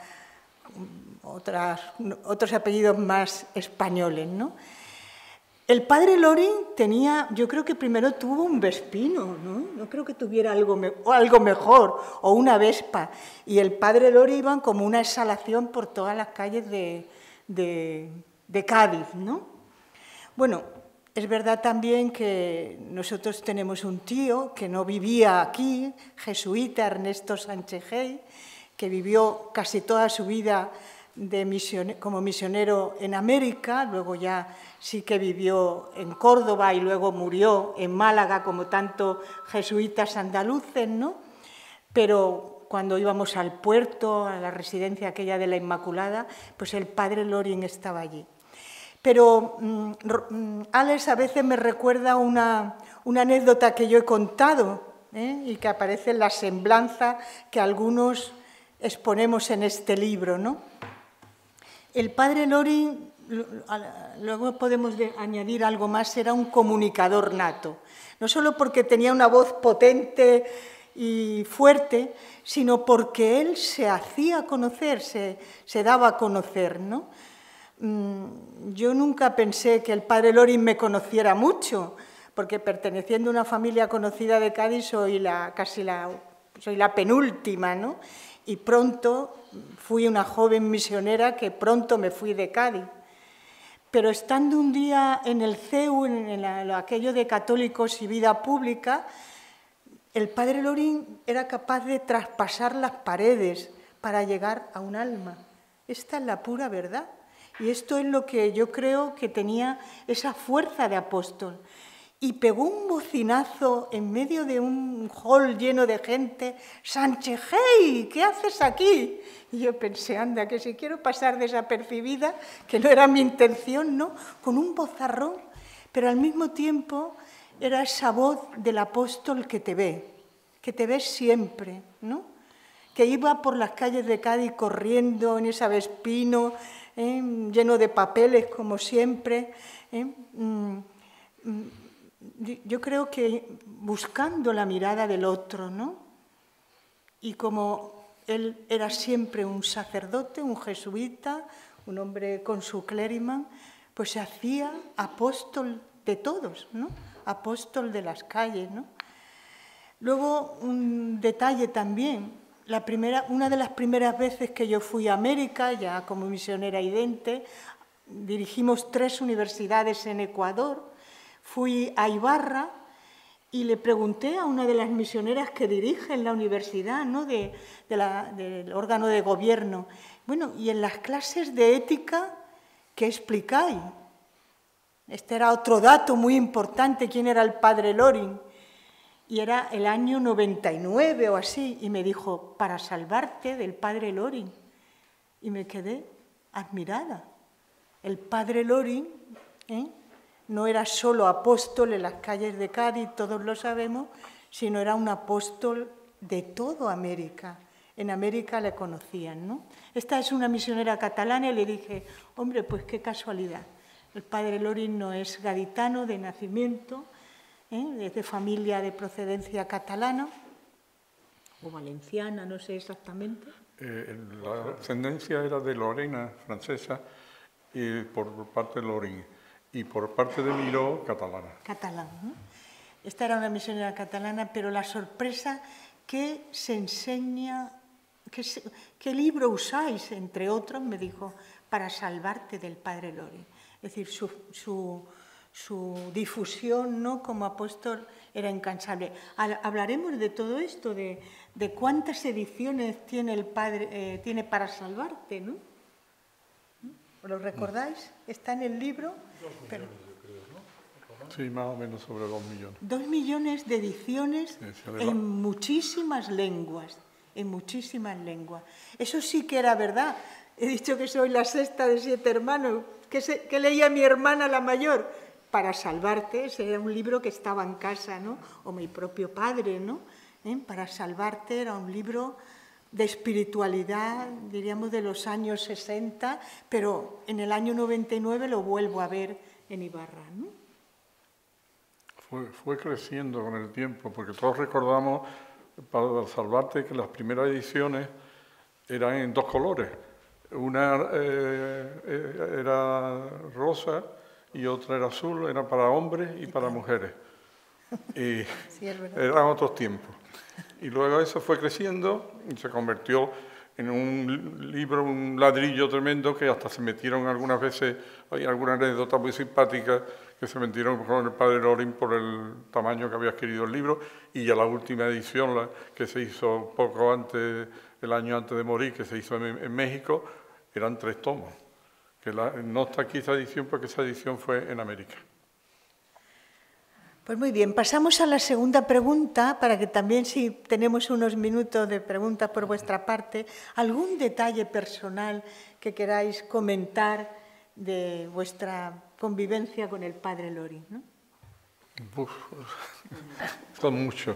otros apellidos más españoles, ¿no? El padre Loring tenía, yo creo que primero tuvo un vespino, ¿no? No creo que tuviera algo mejor, o una vespa, y el padre Loring iba como una exhalación por todas las calles de Cádiz, ¿no? Bueno, es verdad también que nosotros tenemos un tío que no vivía aquí, jesuita, Ernesto Sánchez Gey, que vivió casi toda su vida como misionero en América, luego ya sí que vivió en Córdoba y luego murió en Málaga, como tantos jesuitas andaluces, ¿no? Pero cuando íbamos al puerto, a la residencia aquella de la Inmaculada, pues el padre Loring estaba allí. Pero Alex a veces me recuerda una anécdota que yo he contado, y que aparece en la semblanza que algunos exponemos en este libro, ¿no? El padre Loring, luego podemos añadir algo más, era un comunicador nato, no solo porque tenía una voz potente y fuerte, sino porque él se hacía conocer, se daba a conocer, ¿no? Yo nunca pensé que el padre Loring me conociera mucho, porque perteneciendo a una familia conocida de Cádiz soy la penúltima, ¿no? Y pronto fui una joven misionera que pronto me fui de Cádiz. Pero estando un día en el CEU, en aquello de católicos y vida pública, el padre Loring era capaz de traspasar las paredes para llegar a un alma. Esta es la pura verdad. Y esto es lo que yo creo que tenía esa fuerza de apóstol. Y pegó un bocinazo en medio de un hall lleno de gente. «Sánchez Gey, ¿qué haces aquí?» Y yo pensé, anda, que si quiero pasar desapercibida, que no era mi intención, ¿no? Con un vozarrón, pero al mismo tiempo era esa voz del apóstol que te ve siempre, ¿no? Que iba por las calles de Cádiz corriendo en esa vespino, lleno de papeles, como siempre. Yo creo que buscando la mirada del otro, ¿no? Y como él era siempre un sacerdote, un jesuita, un hombre con su clériman, pues se hacía apóstol de todos, ¿no? Apóstol de las calles, ¿no? Luego, un detalle también. Una de las primeras veces que yo fui a América, ya como misionera idente, dirigimos 3 universidades en Ecuador. Fui a Ibarra y le pregunté a una de las misioneras que dirigen la universidad, ¿no? del órgano de gobierno, bueno, y en las clases de ética, ¿qué explicáis? Este era otro dato muy importante, quién era el padre Loring. Y era el año 99 o así, y me dijo, para salvarte del padre Loring. Y me quedé admirada. El padre Loring no era solo apóstol en las calles de Cádiz, todos lo sabemos, sino era un apóstol de toda América. En América le conocían, ¿no? Esta es una misionera catalana y le dije, hombre, pues qué casualidad. El padre Loring no es gaditano de nacimiento, es de familia de procedencia catalana o valenciana, no sé exactamente. La ascendencia era de Lorena, francesa, y por parte de Loring, y por parte de Miró, catalana. Catalán, ¿no? Esta era una misionera catalana, pero la sorpresa que se enseña, ¿qué libro usáis? Entre otros, me dijo, para salvarte del padre Loring. Es decir, su difusión, ¿no?, como apóstol era incansable. Hablaremos de todo esto, de cuántas ediciones tiene el padre, tiene para salvarte, ¿no? ¿Lo recordáis? Está en el libro. 2 millones, yo creo, ¿no? Sí, más o menos sobre 2 millones. 2 millones de ediciones en muchísimas lenguas, Eso sí que era verdad. He dicho que soy la sexta de 7 hermanos. ¿Qué leía mi hermana la mayor? Para salvarte, ese era un libro que estaba en casa, ¿no? O mi propio padre, ¿no? Para salvarte era un libro de espiritualidad, diríamos, de los años 60, pero en el año 99 lo vuelvo a ver en Ibarra, ¿no? Fue creciendo con el tiempo, porque todos recordamos, para salvarte, que las primeras ediciones eran en 2 colores. Una era rosa y otra era azul, era para hombres y para mujeres. Y sí, eran otros tiempos. Y luego eso fue creciendo y se convirtió en un libro, un ladrillo tremendo, que hasta se metieron algunas veces, hay alguna anécdota muy simpática, que se metieron con el padre Loring por el tamaño que había adquirido el libro, y ya la última edición, la que se hizo poco antes, el año antes de morir, que se hizo en México, eran 3 tomos. Que no está aquí esa edición porque esa edición fue en América. Pues muy bien, pasamos a la segunda pregunta, para que también, si tenemos unos minutos de preguntas por vuestra parte, algún detalle personal que queráis comentar de vuestra convivencia con el padre Loring, ¿no? Son muchos,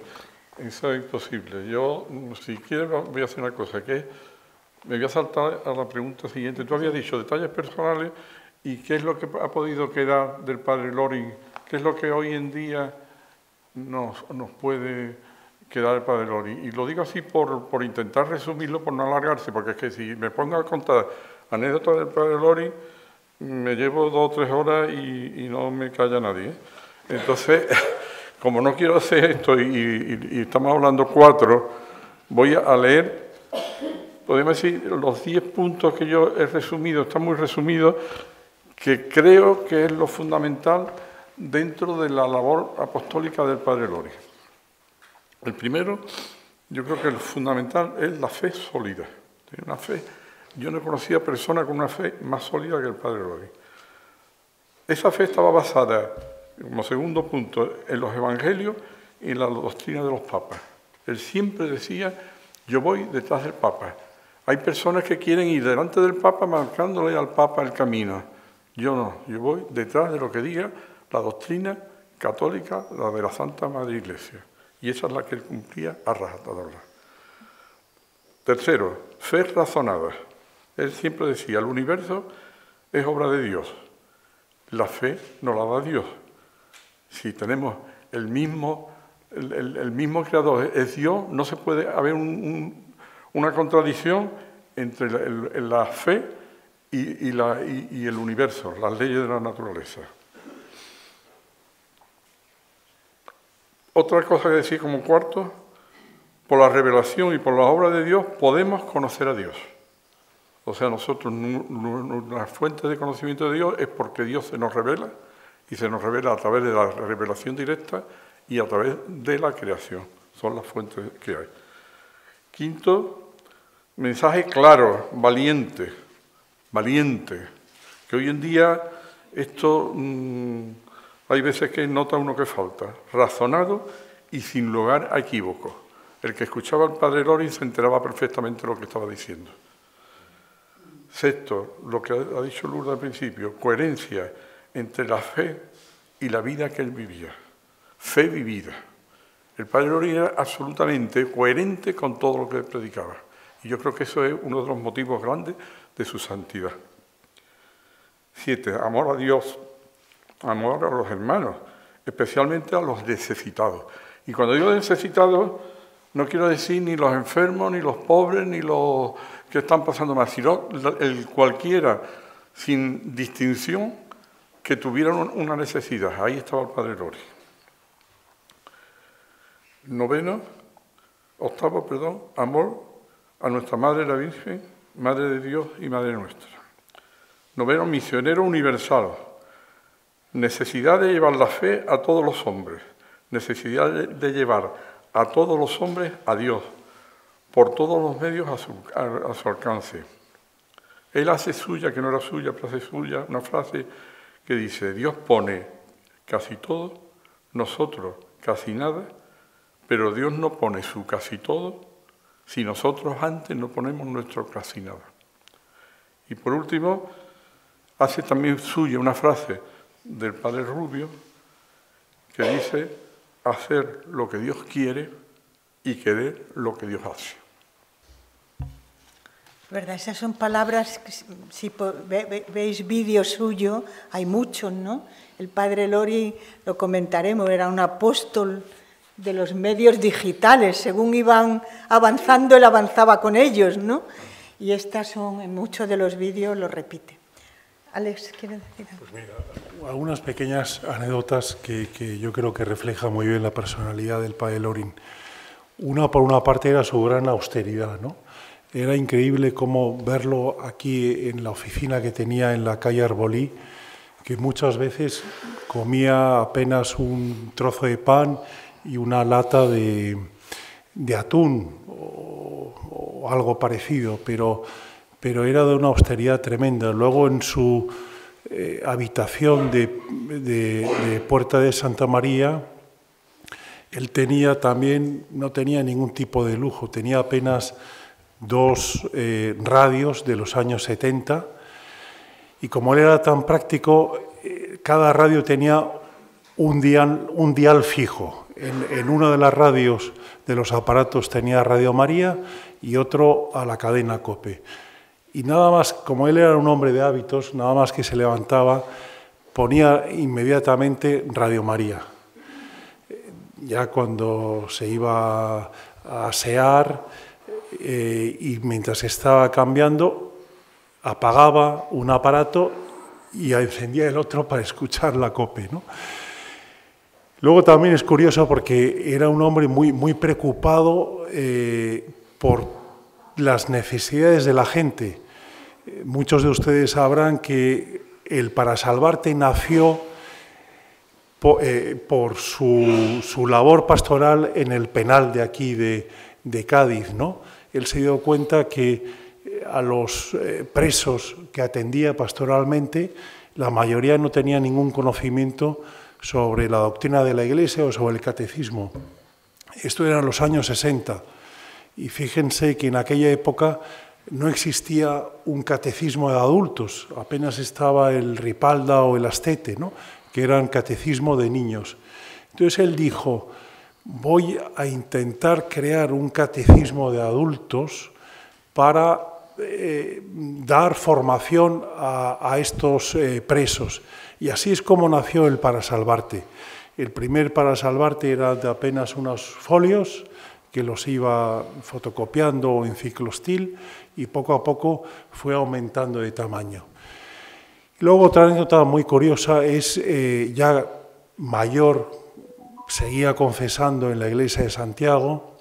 eso es imposible. Yo, si quieres, voy a hacer una cosa, que me voy a saltar a la pregunta siguiente. Tú habías dicho detalles personales y qué es lo que ha podido quedar del padre Loring. ¿Qué es lo que hoy en día nos puede quedar del padre Loring? Y lo digo así por intentar resumirlo, por no alargarse, porque es que si me pongo a contar anécdotas del padre Loring, me llevo 2 o 3 horas y no me calla nadie, ¿eh? Entonces, como no quiero hacer esto y estamos hablando 4, voy a leer, podemos decir, los 10 puntos que yo he resumido, están muy resumidos, que creo que es lo fundamental dentro de la labor apostólica del padre Loring. El primero, yo creo que el fundamental es la fe sólida. Una fe, yo no conocía persona con una fe más sólida que el padre Loring. Esa fe estaba basada, como segundo punto, en los evangelios y en la doctrina de los papas. Él siempre decía, yo voy detrás del papa. Hay personas que quieren ir delante del papa marcándole al papa el camino. Yo no, yo voy detrás de lo que diga la doctrina católica, la de la Santa Madre Iglesia. Y esa es la que él cumplía a rajatabla. Tercero, fe razonada. Él siempre decía, el universo es obra de Dios. La fe nos la da Dios. Si tenemos el mismo creador, es Dios, no se puede haber una contradicción entre la fe y el universo, las leyes de la naturaleza. Otra cosa que decir como cuarto, por la revelación y por la obra de Dios podemos conocer a Dios. O sea, nosotros, la fuente de conocimiento de Dios es porque Dios se nos revela, y se nos revela a través de la revelación directa y a través de la creación. Son las fuentes que hay. Quinto, mensaje claro, valiente, que hoy en día esto hay veces que nota uno que falta, razonado y sin lugar a equívocos. El que escuchaba al padre Loring se enteraba perfectamente de lo que estaba diciendo. Sexto, lo que ha dicho Lourdes al principio, coherencia entre la fe y la vida que él vivía. Fe vivida. El padre Loring era absolutamente coherente con todo lo que él predicaba. Y yo creo que eso es uno de los motivos grandes de su santidad. 7. Amor a Dios, amor a los hermanos, especialmente a los necesitados. Y cuando digo necesitados, no quiero decir ni los enfermos, ni los pobres, ni los que están pasando más, sino cualquiera, sin distinción, que tuvieran una necesidad. Ahí estaba el padre Loring. Octavo, amor a nuestra Madre la Virgen, Madre de Dios y Madre nuestra. 9, misionero universal. Necesidad de llevar la fe a todos los hombres. Necesidad de llevar a todos los hombres a Dios, por todos los medios a su alcance. Él hace suya, que no era suya, pero hace suya, una frase que dice, Dios pone casi todo, nosotros casi nada, pero Dios no pone su casi todo si nosotros antes no ponemos nuestro casi nada. Y por último, hace también suya una frase del padre Rubio que dice: hacer lo que Dios quiere y querer lo que Dios hace. ¿Verdad? Esas son palabras que, si veis vídeo suyo, hay muchos, ¿no? El padre Lori, lo comentaremos, era un apóstol de los medios digitales. Según iban avanzando, él avanzaba con ellos, ¿no? Y estas son, en muchos de los vídeos lo repite. Alex, ¿quieres decir algo? Pues mira, algunas pequeñas anécdotas que yo creo que reflejan muy bien la personalidad del padre Lorin. Una, por una parte, era su gran austeridad, ¿no? Era increíble cómo verlo aquí en la oficina que tenía en la calle Arbolí, que muchas veces comía apenas un trozo de pan y una lata de atún o algo parecido, pero era de una austeridad tremenda. Luego en su habitación de Puerta de Santa María, él tenía también, no tenía ningún tipo de lujo, tenía apenas 2 radios de los años 70, y como él era tan práctico, cada radio tenía un dial fijo. En una de las radios de los aparatos tenía Radio María y otro a la cadena COPE. Y nada más, como él era un hombre de hábitos, nada más que se levantaba, ponía inmediatamente Radio María. Ya cuando se iba a asear y mientras estaba cambiando, apagaba un aparato y encendía el otro para escuchar la COPE, ¿no? Luego también es curioso porque era un hombre muy preocupado por las necesidades de la gente. Muchos de ustedes sabrán que el Para Salvarte nació por su labor pastoral en el penal de aquí de Cádiz, ¿no? Él se dio cuenta que a los presos que atendía pastoralmente, la mayoría no tenía ningún conocimiento sobre la doctrina de la Iglesia o sobre el catecismo. Esto era en los años 60, y fíjense que en aquella época no existía un catecismo de adultos, apenas estaba el Ripalda o el Astete, ¿no?, que eran catecismo de niños. Entonces él dijo: voy a intentar crear un catecismo de adultos para dar formación a estos presos. Y así es como nació el Para Salvarte. El primer Para Salvarte era de apenas unos folios que los iba fotocopiando en ciclostil, y poco a poco fue aumentando de tamaño. Luego otra anécdota muy curiosa es, ya mayor, seguía confesando en la iglesia de Santiago,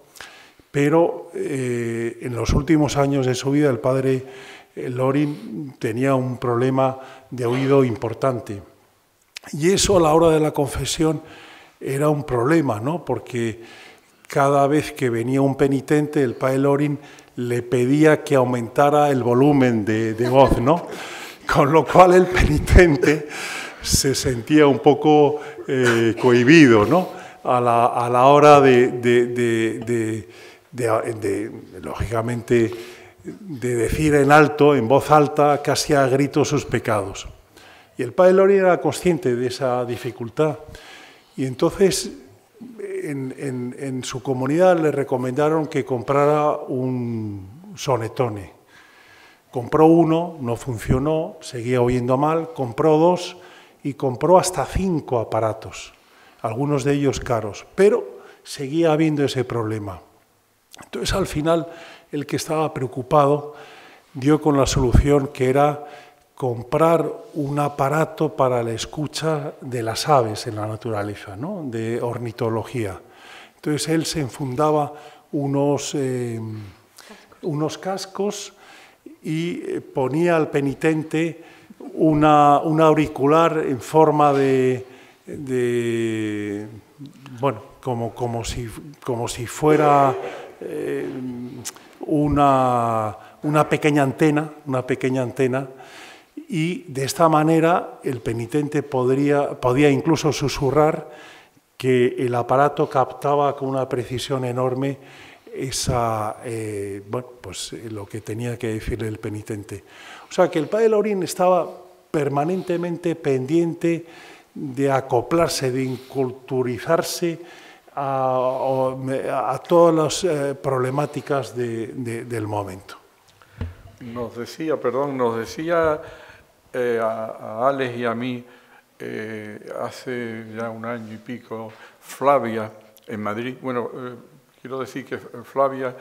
pero en los últimos años de su vida el padre Lorin tenía un problema de oído importante. Y eso a la hora de la confesión era un problema, ¿no?, porque cada vez que venía un penitente, el padre Lorin le pedía que aumentara el volumen de voz, ¿no? Con lo cual el penitente se sentía un poco cohibido, ¿no?, a la hora lógicamente, de decir en alto, en voz alta, casi a gritos sus pecados. Y el padre Lorin era consciente de esa dificultad. Y entonces en su comunidad le recomendaron que comprara un sonetone. Compró uno, no funcionó, seguía oyendo mal, compró 2 y compró hasta 5 aparatos, algunos de ellos caros, pero seguía habiendo ese problema. Entonces al final el que estaba preocupado dio con la solución, que era comprar un aparato para la escucha de las aves en la naturaleza, ¿no?, de ornitología. Entonces él se enfundaba unos cascos y ponía al penitente un auricular en forma bueno, como si fuera una pequeña antena, y de esta manera el penitente podía incluso susurrar que el aparato captaba con una precisión enorme lo que tenía que decirle el penitente. O sea que el padre Lorin estaba permanentemente pendiente de acoplarse, de inculturizarse a todas las problemáticas del momento. Nos decía a Alex y a mí hace ya un año y pico, Flavia en Madrid. Bueno, quiero decir que Flavia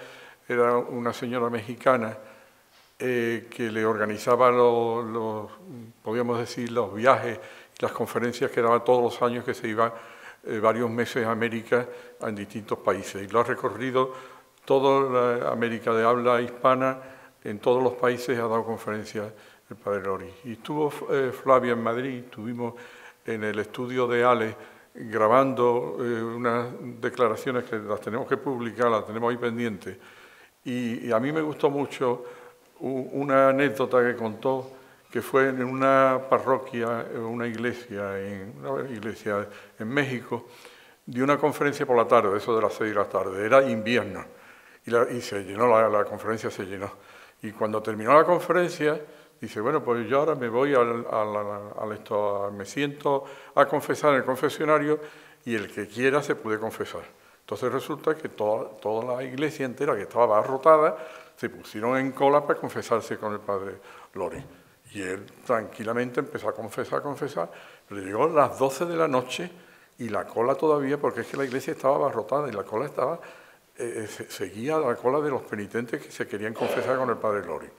era una señora mexicana que le organizaba podríamos decir, los viajes y las conferencias que daba todos los años, que se iba varios meses a América en distintos países. Y lo ha recorrido toda la América de habla hispana, en todos los países ha dado conferencias el padre Lorin. Y estuvo Flavia en Madrid, estuvimos en el estudio de Ale grabando unas declaraciones que las tenemos que publicar, las tenemos ahí pendientes. Y a mí me gustó mucho una anécdota que contó, que fue en una parroquia, una iglesia en México, dio una conferencia por la tarde, eso de las 6 de la tarde, era invierno, y se llenó, la conferencia se llenó. Y cuando terminó la conferencia, dice, bueno, pues yo ahora me voy me siento a confesar en el confesionario y el que quiera se puede confesar. Entonces resulta que toda la iglesia entera, que estaba abarrotada, se pusieron en cola para confesarse con el padre Lorin. Y él tranquilamente empezó a confesar, pero llegó a las 12 de la noche y la cola todavía, porque es que la iglesia estaba abarrotada y la cola estaba, seguía la cola de los penitentes que se querían confesar con el padre Lorin.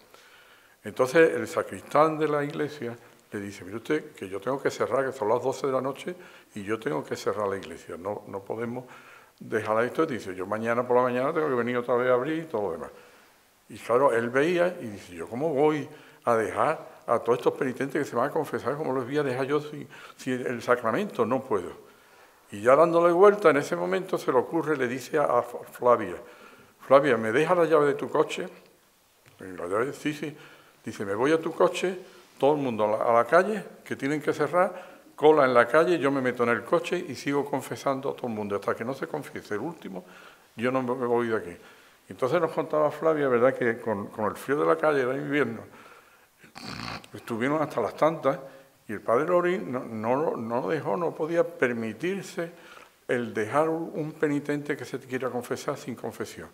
Entonces el sacristán de la iglesia le dice, mire usted, que yo tengo que cerrar, que son las 12 de la noche y yo tengo que cerrar la iglesia, no podemos dejar esto. Y dice, yo mañana por la mañana tengo que venir otra vez a abrir y todo lo demás. Y claro, él veía y dice, ¿yo cómo voy a dejar a todos estos penitentes que se van a confesar, cómo los voy a dejar yo si el sacramento? No puedo. Y ya dándole vuelta, en ese momento se le ocurre, le dice a Flavia, Flavia, ¿me deja la llave de tu coche? La llave, sí. Dice, me voy a tu coche, todo el mundo a la calle, que tienen que cerrar, cola en la calle, yo me meto en el coche y sigo confesando a todo el mundo. Hasta que no se confiese el último, yo no me voy de aquí. Entonces nos contaba Flavia, ¿verdad?, que con el frío de la calle, era invierno, estuvieron hasta las tantas y el padre Lorin no dejó, no podía permitirse el dejar un penitente que se quiera confesar sin confesión.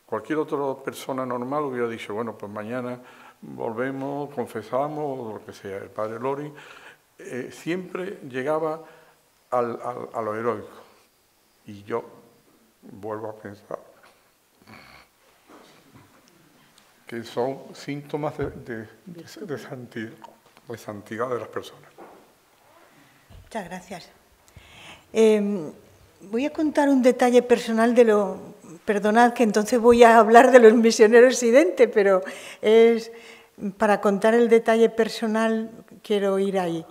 Cualquier otra persona normal hubiera dicho, bueno, pues mañana volvemos, confesamos, o lo que sea. El padre Lorin siempre llegaba a lo heroico. Y yo vuelvo a pensar que son síntomas de santidad de las personas. Muchas gracias. Voy a contar un detalle personal perdonad que entonces voy a hablar de los misioneros residentes, pero para contar el detalle personal quiero ir ahí.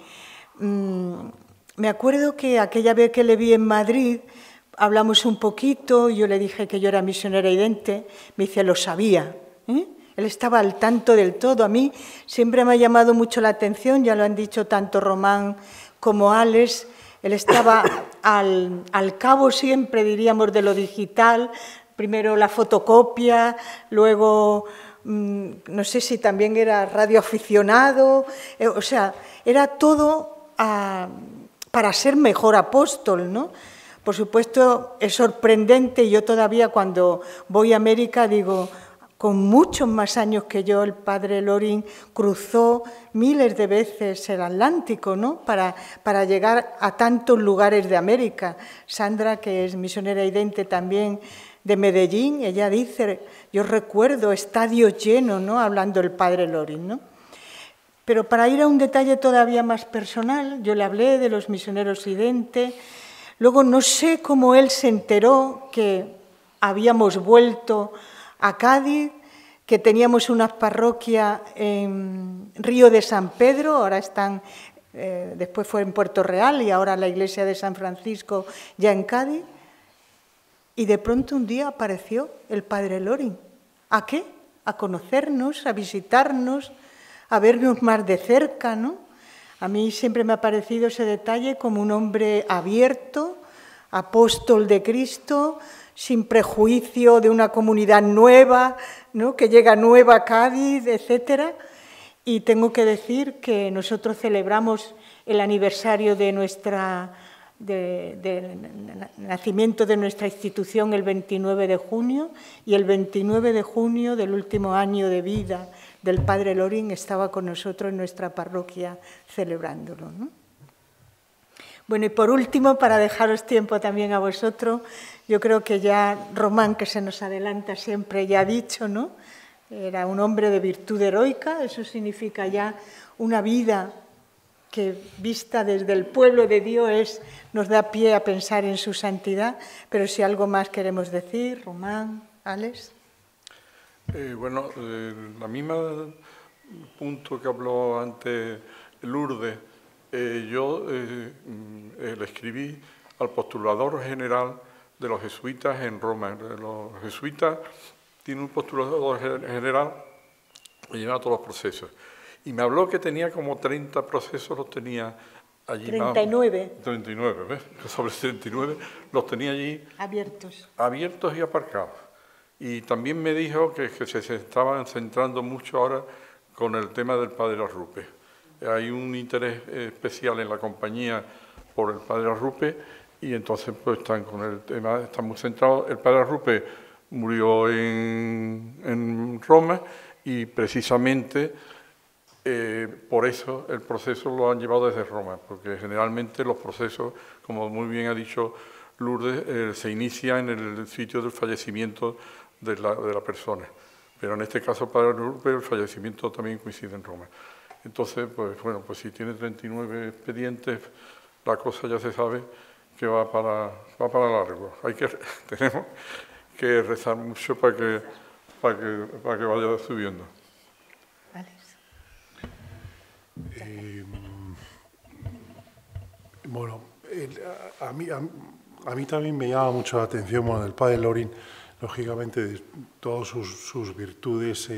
Me acuerdo que aquella vez que le vi en Madrid, hablamos un poquito, yo le dije que yo era misionera idente, me dice, lo sabía, Él estaba al tanto del todo. A mí siempre me ha llamado mucho la atención, ya lo han dicho tanto Román como Alex, él estaba al cabo siempre, diríamos, de lo digital, primero la fotocopia, luego, no sé si también era radioaficionado, o sea, era todo para ser mejor apóstol, ¿no? Por supuesto, es sorprendente, yo todavía cuando voy a América digo, con muchos más años que yo, el padre Lorin cruzó miles de veces el Atlántico, ¿no?, para llegar a tantos lugares de América. Sandra, que es misionera idente también de Medellín, ella dice, yo recuerdo estadios llenos, ¿no?, hablando el padre Lorin, ¿no? Pero para ir a un detalle todavía más personal, yo le hablé de los misioneros idente, luego no sé cómo él se enteró que habíamos vuelto a Cádiz, que teníamos una parroquia en Río de San Pedro, ahora están, después fue en Puerto Real y ahora la iglesia de San Francisco ya en Cádiz, y de pronto un día apareció el padre Lorin. ¿A qué? A conocernos, a visitarnos, a vernos más de cerca, ¿no? A mí siempre me ha parecido ese detalle como un hombre abierto, apóstol de Cristo, sin prejuicio de una comunidad nueva, ¿no?, que llega nueva a Cádiz, etcétera. Y tengo que decir que nosotros celebramos el aniversario de nacimiento de nuestra institución el 29 de junio y el 29 de junio del último año de vida del Padre Lorin estaba con nosotros en nuestra parroquia celebrándolo, ¿no? Bueno, y por último, para dejaros tiempo también a vosotros, yo creo que ya Román, que se nos adelanta siempre, ya ha dicho, ¿no? Era un hombre de virtud heroica, eso significa ya una vida que vista desde el pueblo de Dios nos da pie a pensar en su santidad, pero si algo más queremos decir, Román, Alex. Bueno, la misma punto que habló antes Lourdes, yo le escribí al postulador general de los jesuitas en Roma. Los jesuitas tienen un postulador general que lleva todos los procesos. Y me habló que tenía como 30 procesos, los tenía allí. 39. 39, ¿ves? Sobre 39 los tenía allí. Abiertos y aparcados. Y también me dijo que se estaban centrando mucho ahora con el tema del Padre Arrupe. Hay un interés especial en la compañía por el Padre Arrupe y entonces pues están con el tema, están muy centrados. El Padre Arrupe murió en Roma y precisamente por eso el proceso lo han llevado desde Roma, porque generalmente los procesos, como muy bien ha dicho Lourdes, se inician en el sitio del fallecimiento de la persona. Pero en este caso, Padre Arrupe, el fallecimiento también coincide en Roma. Entonces, pues bueno, pues si tiene 39 expedientes, la cosa ya se sabe que va para largo. Tenemos que rezar mucho para que vaya subiendo. Bueno, a mí también me llama mucho la atención, bueno, el Padre Lorin, lógicamente, de todas sus virtudes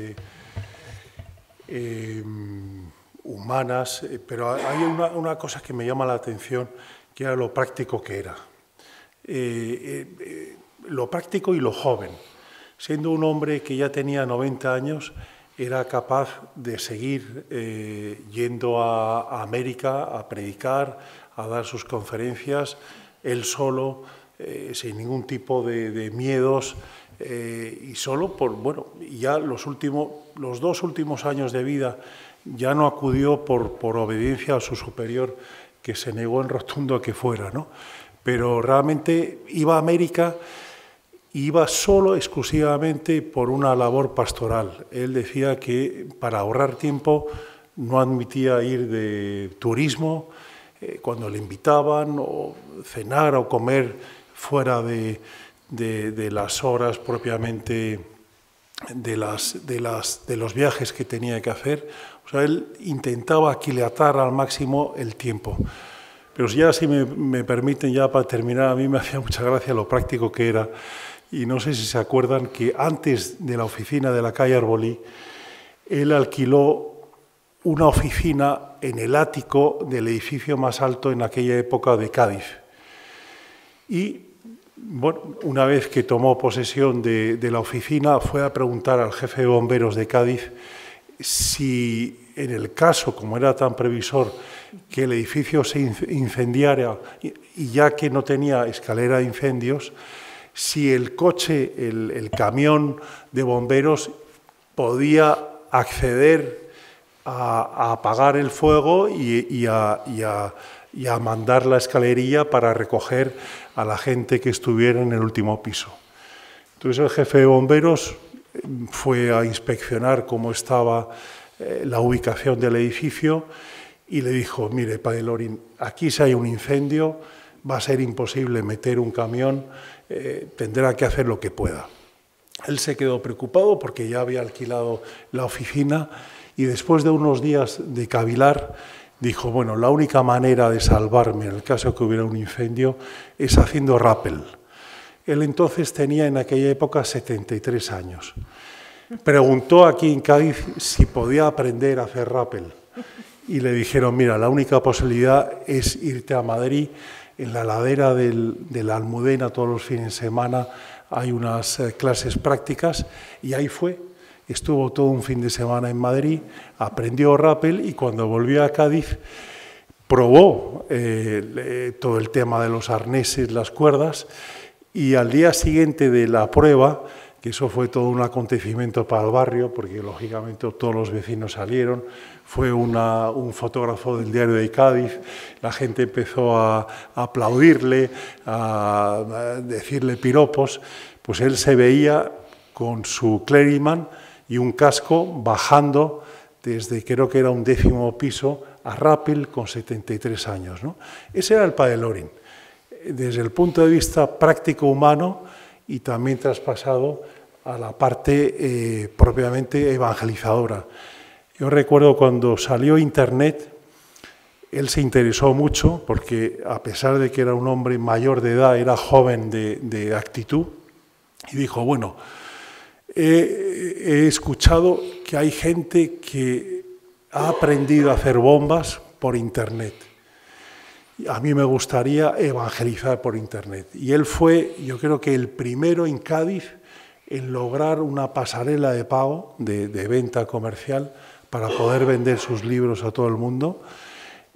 humanas, pero hay una cosa que me llama la atención, que era lo práctico que era. Lo práctico y lo joven. Siendo un hombre que ya tenía 90 años, era capaz de seguir yendo a América a predicar, a dar sus conferencias, él solo, sin ningún tipo de miedos, y solo por, bueno, ya los 2 últimos años de vida ya no acudió por obediencia a su superior, que se negó en rotundo a que fuera, ¿no? Pero realmente iba a América, iba solo exclusivamente por una labor pastoral. Él decía que para ahorrar tiempo no admitía ir de turismo, cuando le invitaban, o cenar o comer fuera de las horas propiamente de los viajes que tenía que hacer. O sea, él intentaba aquilatar al máximo el tiempo. Pero ya, si me permiten, ya para terminar, a mí me hacía mucha gracia lo práctico que era. Y no sé si se acuerdan que antes de la oficina de la calle Arbolí, él alquiló una oficina en el ático del edificio más alto en aquella época de Cádiz. Y bueno, una vez que tomó posesión de la oficina, fue a preguntar al jefe de bomberos de Cádiz si, en el caso, como era tan previsor, que el edificio se incendiara y ya que no tenía escalera de incendios, si el coche, el camión de bomberos podía acceder a apagar el fuego y a mandar la escalerilla para recoger a la gente que estuviera en el último piso. Entonces el jefe de bomberos fue a inspeccionar cómo estaba la ubicación del edificio y le dijo: mire, Padre Lorin, aquí si hay un incendio va a ser imposible meter un camión, tendrá que hacer lo que pueda. Él se quedó preocupado porque ya había alquilado la oficina y después de unos días de cavilar dijo: bueno, la única manera de salvarme en el caso de que hubiera un incendio es haciendo rappel. Él entonces tenía en aquella época 73 años. preguntó aquí en Cádiz si podía aprender a hacer rappel. Y le dijeron, mira, la única posibilidad es irte a Madrid, en la ladera de la Almudena todos los fines de semana hay unas clases prácticas, y ahí fue. Estuvo todo un fin de semana en Madrid, aprendió rappel y cuando volvió a Cádiz probó todo el tema de los arneses, las cuerdas, y al día siguiente de la prueba, que eso fue todo un acontecimiento para el barrio, porque lógicamente todos los vecinos salieron, fue un fotógrafo del diario de Cádiz, la gente empezó a aplaudirle, a decirle piropos, pues él se veía con su Clergyman y un casco bajando desde, creo que era un 10º piso, a rappel con 73 años, ¿no? Ese era el padre Lorin, desde el punto de vista práctico humano y también traspasado a la parte propiamente evangelizadora. Yo recuerdo cuando salió Internet, él se interesó mucho porque a pesar de que era un hombre mayor de edad, era joven de actitud y dijo, bueno, he escuchado que hay gente que ha aprendido a hacer bombas por Internet. A mí me gustaría evangelizar por Internet. Y él fue, yo creo que el primero en Cádiz en lograr una pasarela de pago, de venta comercial, para poder vender sus libros a todo el mundo.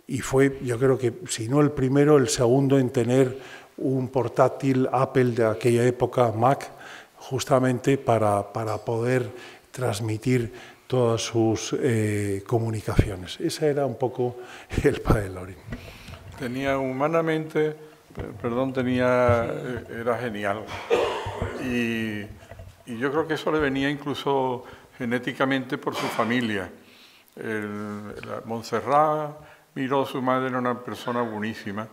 Y fue, yo creo que, si no el primero, el segundo en tener un portátil Apple de aquella época, Mac, justamente para poder transmitir todas sus comunicaciones. Ese era un poco el padre Lorin. Tenía humanamente, era genial. Y yo creo que eso le venía incluso genéticamente por su familia. Montserrat Miró, su madre, era una persona buenísima,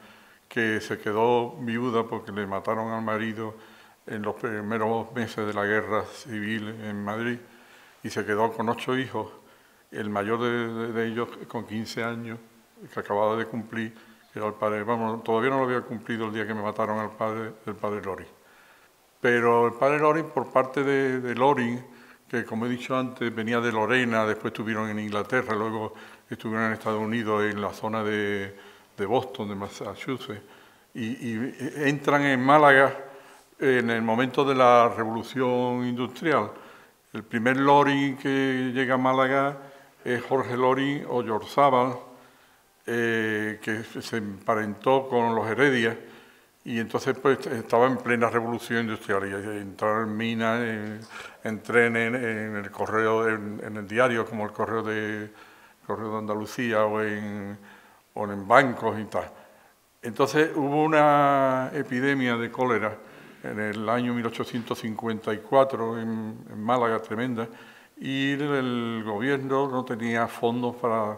que se quedó viuda porque le mataron al marido en los primeros meses de la guerra civil en Madrid, y se quedó con 8 hijos, el mayor de ellos con 15 años, que acababa de cumplir, que era el padre, todavía no lo había cumplido el día que me mataron al padre del padre Lorin. Pero el padre Lorin, por parte de Lorin, que como he dicho antes, venía de Lorena, después estuvieron en Inglaterra, luego estuvieron en Estados Unidos, en la zona de Boston, de Massachusetts, y entran en Málaga en el momento de la Revolución Industrial. El primer Lorin que llega a Málaga es Jorge Lorin Oyarzábal, que se emparentó con los Heredia, y entonces pues estaba en plena Revolución Industrial, y entraron en minas, en trenes, en el correo, en el diario, como el Correo de Andalucía, o en bancos y tal. Entonces hubo una epidemia de cólera en el año 1854 en Málaga, tremenda, y el gobierno no tenía fondos para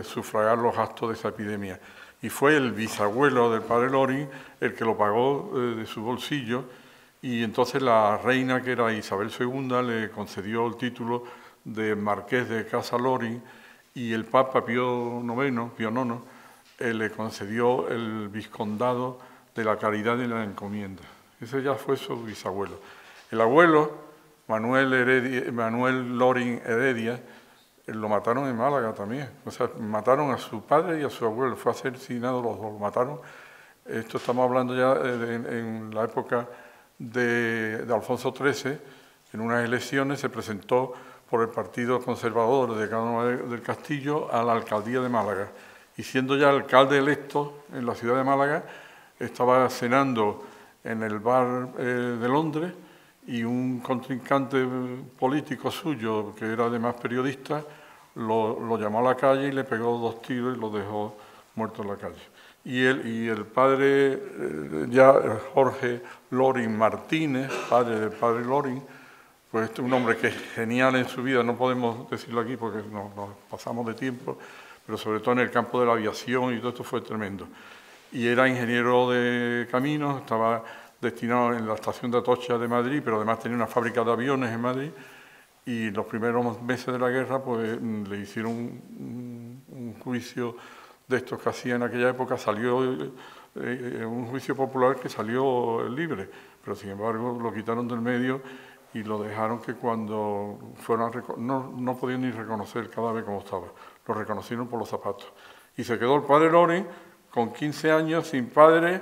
sufragar los gastos de esa epidemia. Y fue el bisabuelo del padre Lorin el que lo pagó de su bolsillo, y entonces la reina, que era Isabel II, le concedió el título de Marqués de Casa Lorin, y el Papa Pío IX, le concedió el vizcondado de la Caridad y la Encomienda. Ese ya fue su bisabuelo. El abuelo, Manuel Lorin Heredia, lo mataron en Málaga también. O sea, mataron a su padre y a su abuelo. Fue asesinado los dos, lo mataron. Esto estamos hablando ya en la época de Alfonso XIII. En unas elecciones se presentó por el Partido Conservador de Cano del Castillo a la alcaldía de Málaga. Y siendo ya alcalde electo en la ciudad de Málaga, estaba cenando en el bar de Londres, y un contrincante político suyo, que era además periodista, lo llamó a la calle y le pegó 2 tiros y lo dejó muerto en la calle. Y el padre, Jorge Lorin Martínez, padre del padre Lorin, pues un hombre que es genial en su vida, no podemos decirlo aquí porque nos pasamos de tiempo, pero sobre todo en el campo de la aviación, y todo esto fue tremendo. Y era ingeniero de caminos, estaba destinado en la estación de Atocha de Madrid, pero además tenía una fábrica de aviones en Madrid, y los primeros meses de la guerra pues le hicieron un juicio de estos que hacía en aquella época, salió un juicio popular que salió libre, pero sin embargo lo quitaron del medio y lo dejaron que cuando fueron no podían ni reconocer el cadáver como estaba, lo reconocieron por los zapatos. Y se quedó el padre Lori con 15 años sin padre,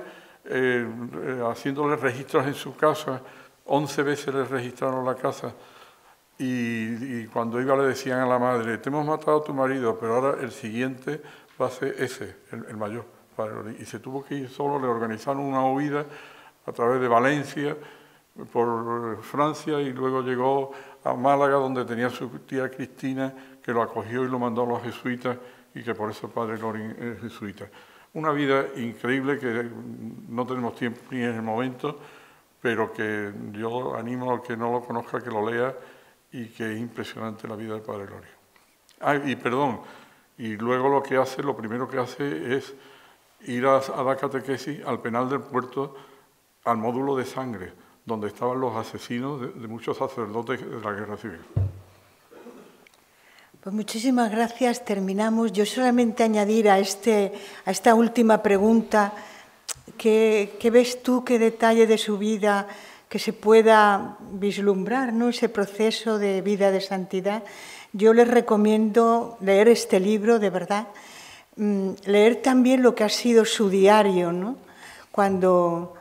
haciéndole registros en su casa, 11 veces le registraron la casa, y cuando iba le decían a la madre, te hemos matado a tu marido, pero ahora el siguiente va a ser ese, el mayor, padre Lori. Y se tuvo que ir solo, le organizaron una huida a través de Valencia, por Francia, y luego llegó a Málaga, donde tenía su tía Cristina, que lo acogió y lo mandó a los jesuitas, y que por eso el padre Lorin es jesuita. Una vida increíble que no tenemos tiempo ni en el momento, pero que yo animo al que no lo conozca que lo lea, y que es impresionante la vida del padre Lorin. Y luego lo primero que hace es ir a dar catequesis al penal del puerto, al módulo de sangre, donde estaban los asesinos de muchos sacerdotes de la Guerra Civil. Pues muchísimas gracias. Terminamos. Yo solamente añadir a esta última pregunta, ¿qué ves tú, qué detalle de su vida que se pueda vislumbrar, ¿no?, ese proceso de vida de santidad? Yo les recomiendo leer este libro, de verdad, leer también lo que ha sido su diario, ¿no? Cuando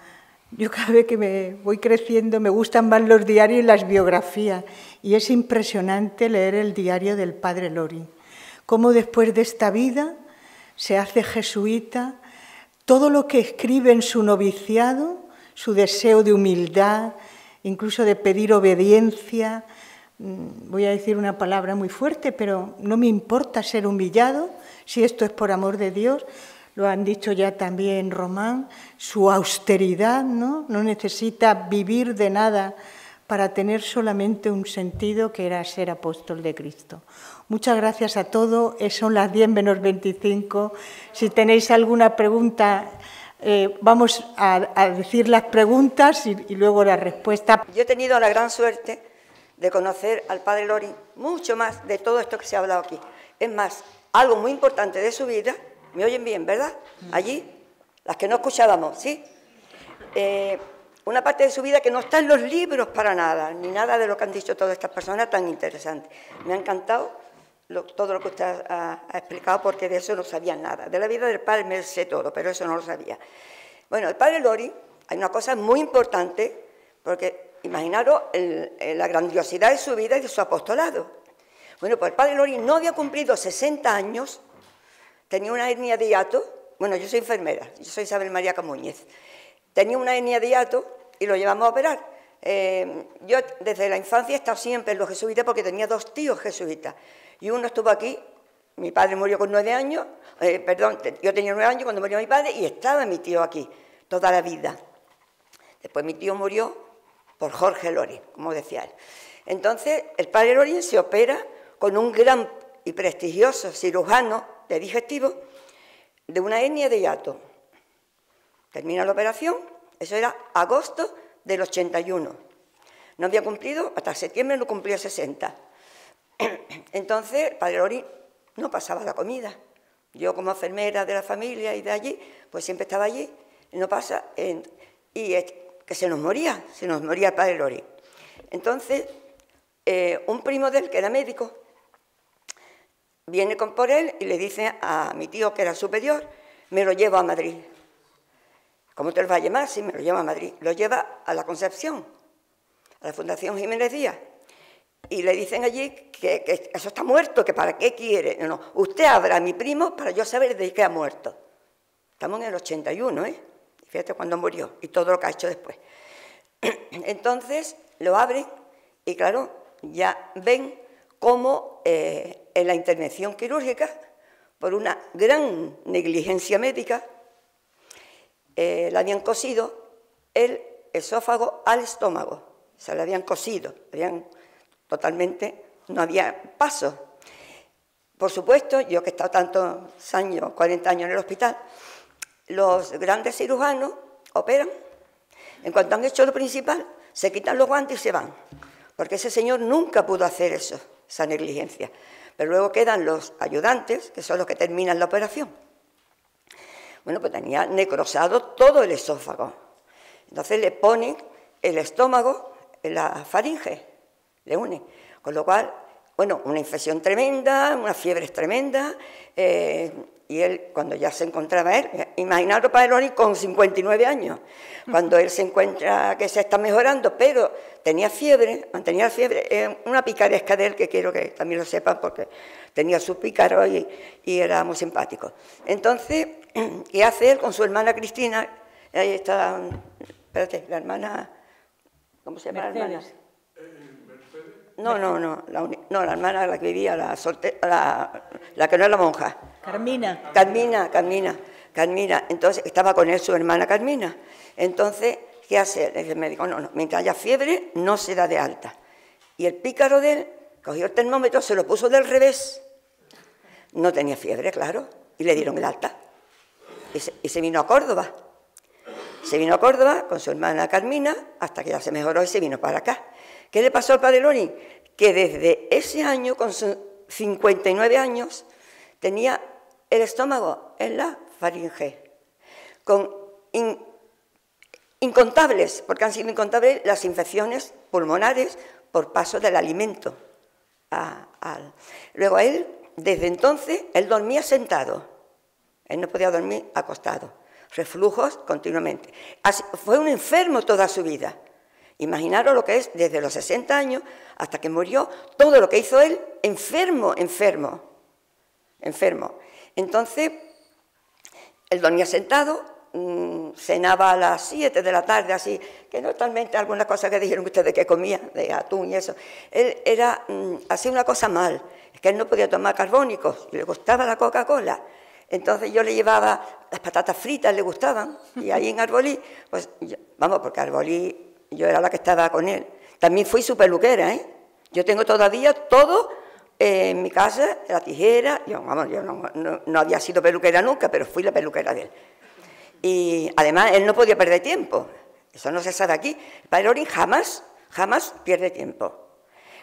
yo cada vez que me voy creciendo me gustan más los diarios y las biografías, y es impresionante leer el diario del padre Lori, cómo después de esta vida se hace jesuita, todo lo que escribe en su noviciado, su deseo de humildad, incluso de pedir obediencia. Voy a decir una palabra muy fuerte, pero no me importa ser humillado si esto es por amor de Dios. Lo han dicho ya también Román, su austeridad, ¿no? No necesita vivir de nada para tener solamente un sentido, que era ser apóstol de Cristo. Muchas gracias a todos. Son las 10 menos 25. Si tenéis alguna pregunta, vamos a decir las preguntas y luego la respuesta. Yo he tenido la gran suerte de conocer al padre Lori mucho más de todo esto que se ha hablado aquí. Es más, algo muy importante de su vida. ¿Me oyen bien, verdad? Allí, las que no escuchábamos, ¿sí? Una parte de su vida que no está en los libros para nada, ni nada de lo que han dicho todas estas personas tan interesantes. Me ha encantado todo lo que usted ha explicado, porque de eso no sabía nada. De la vida del padre me sé todo, pero eso no lo sabía. Bueno, el padre Lori, hay una cosa muy importante, porque imaginaros la grandiosidad de su vida y de su apostolado. Bueno, pues el padre Lori no había cumplido 60 años, tenía una hernia de hiato. Bueno, yo soy enfermera, yo soy Isabel María Camúñez. Tenía una hernia de hiato y lo llevamos a operar. Yo desde la infancia he estado siempre en los jesuitas, porque tenía 2 tíos jesuitas. Y uno estuvo aquí, mi padre murió con 9 años, yo tenía 9 años cuando murió mi padre, y estaba mi tío aquí toda la vida. Después mi tío murió por Jorge Lori, como decía él. Entonces el padre Lori se opera con un gran y prestigioso cirujano de digestivo de una hernia de hiato. Termina la operación, eso era agosto del 81. No había cumplido, hasta septiembre no cumplía 60. Entonces, el padre Lori no pasaba la comida. Yo, como enfermera de la familia y de allí, pues siempre estaba allí, y no pasa, y que se nos moría el padre Lori. Entonces, un primo de él, que era médico, viene por él y le dice a mi tío, que era superior, me lo llevo a Madrid. ¿Cómo te lo va a llevar? Sí, me lo lleva a Madrid. Lo lleva a la Concepción, a la Fundación Jiménez Díaz. Y le dicen allí que eso está muerto, que para qué quiere. No, usted abra a mi primo para yo saber de qué ha muerto. Estamos en el 81, ¿eh? Fíjate cuándo murió y todo lo que ha hecho después. Entonces lo abren y, claro, ya ven cómo en la intervención quirúrgica, por una gran negligencia médica, le habían cosido el esófago al estómago. Se le habían cosido, totalmente, no había paso. Por supuesto, yo que he estado tantos años, 40 años en el hospital, los grandes cirujanos operan. En cuanto han hecho lo principal, se quitan los guantes y se van. Porque ese señor nunca pudo hacer eso, esa negligencia. Pero luego quedan los ayudantes, que son los que terminan la operación. Bueno, pues tenía necrosado todo el esófago. Entonces le ponen el estómago, la faringe, le une. Con lo cual, bueno, una infección tremenda, unas fiebres tremendas, y él, cuando ya se encontraba él, imaginaros Padre Lori con 59 años, cuando él se encuentra que se está mejorando, pero tenía fiebre, mantenía la fiebre, una picaresca de él, que quiero que también lo sepan, porque tenía su pícaro y era muy simpático. Entonces, ¿qué hace él con su hermana Cristina? Ahí está, espérate, la hermana, ¿cómo se llama Mercedes. la hermana? No, la hermana la que vivía, la que no es la monja. Carmina. Carmina. Entonces, estaba con él su hermana Carmina. Entonces, ¿qué hace? Le dice el médico, no, mientras haya fiebre, no se da de alta. Y el pícaro de él cogió el termómetro, se lo puso del revés. No tenía fiebre, claro, y le dieron el alta. Y se vino a Córdoba. Se vino a Córdoba con su hermana Carmina, hasta que ya se mejoró y se vino para acá. ¿Qué le pasó al Padre Lori? Que desde ese año, con sus 59 años, tenía el estómago en la faringe, con incontables, porque han sido incontables las infecciones pulmonares por paso del alimento. Luego él, desde entonces, él dormía sentado, él no podía dormir acostado, reflujos continuamente. Así, fue un enfermo toda su vida. Imaginaros lo que es desde los 60 años hasta que murió, todo lo que hizo él, enfermo. Entonces, él dormía sentado, cenaba a las 7 de la tarde, así, que no totalmente algunas cosas que dijeron ustedes que comía, de atún y eso. Él hacía una cosa mal, es que él no podía tomar carbónicos, le gustaba la Coca-Cola. Entonces yo le llevaba las patatas fritas, le gustaban, y ahí en Arbolí, pues, porque Arbolí, yo era la que estaba con él. También fui su peluquera, ¿eh? Yo tengo todavía todo en mi casa, la tijera. Yo no había sido peluquera nunca, pero fui la peluquera de él. Y además, él no podía perder tiempo. Eso no se sabe aquí. El Padre Lori jamás pierde tiempo.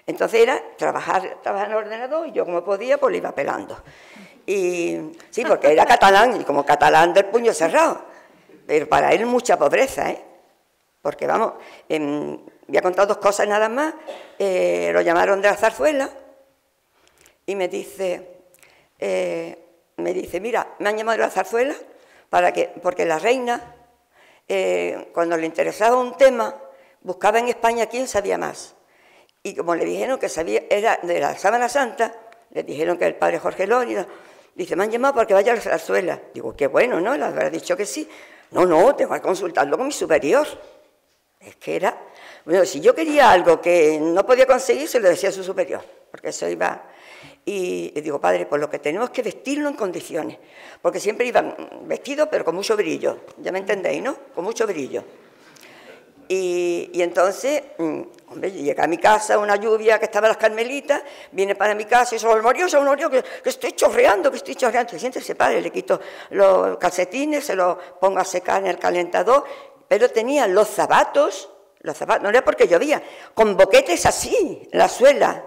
Entonces era trabajar en el ordenador y yo como podía, pues le iba pelando. Y sí, porque era catalán, y como catalán del puño cerrado. Pero para él mucha pobreza, ¿eh? Porque, vamos, voy a contar dos cosas nada más. Lo llamaron de la zarzuela y me dice, mira, me han llamado de la zarzuela porque la reina, cuando le interesaba un tema, buscaba en España quién sabía más. Y como le dijeron que era de la Sábana Santa, le dijeron que el padre Jorge Lori, dice, me han llamado porque vaya a la zarzuela. Digo, qué bueno, ¿no? Le habrá dicho que sí. No, tengo que consultarlo con mi superior. Es que era... Bueno, si yo quería algo que no podía conseguir, se lo decía a su superior, porque eso iba... Y le digo, padre, pues lo que tenemos es que vestirlo en condiciones, porque siempre iban vestidos, pero con mucho brillo, ya me entendéis, ¿no? Con mucho brillo. Y entonces, hombre, llega a mi casa una lluvia que estaba en las Carmelitas, viene para mi casa y se murió, que estoy chorreando, Siéntese, padre, le quito los calcetines, se los pongo a secar en el calentador, pero tenía los zapatos, no era porque llovía, con boquetes así, en la suela.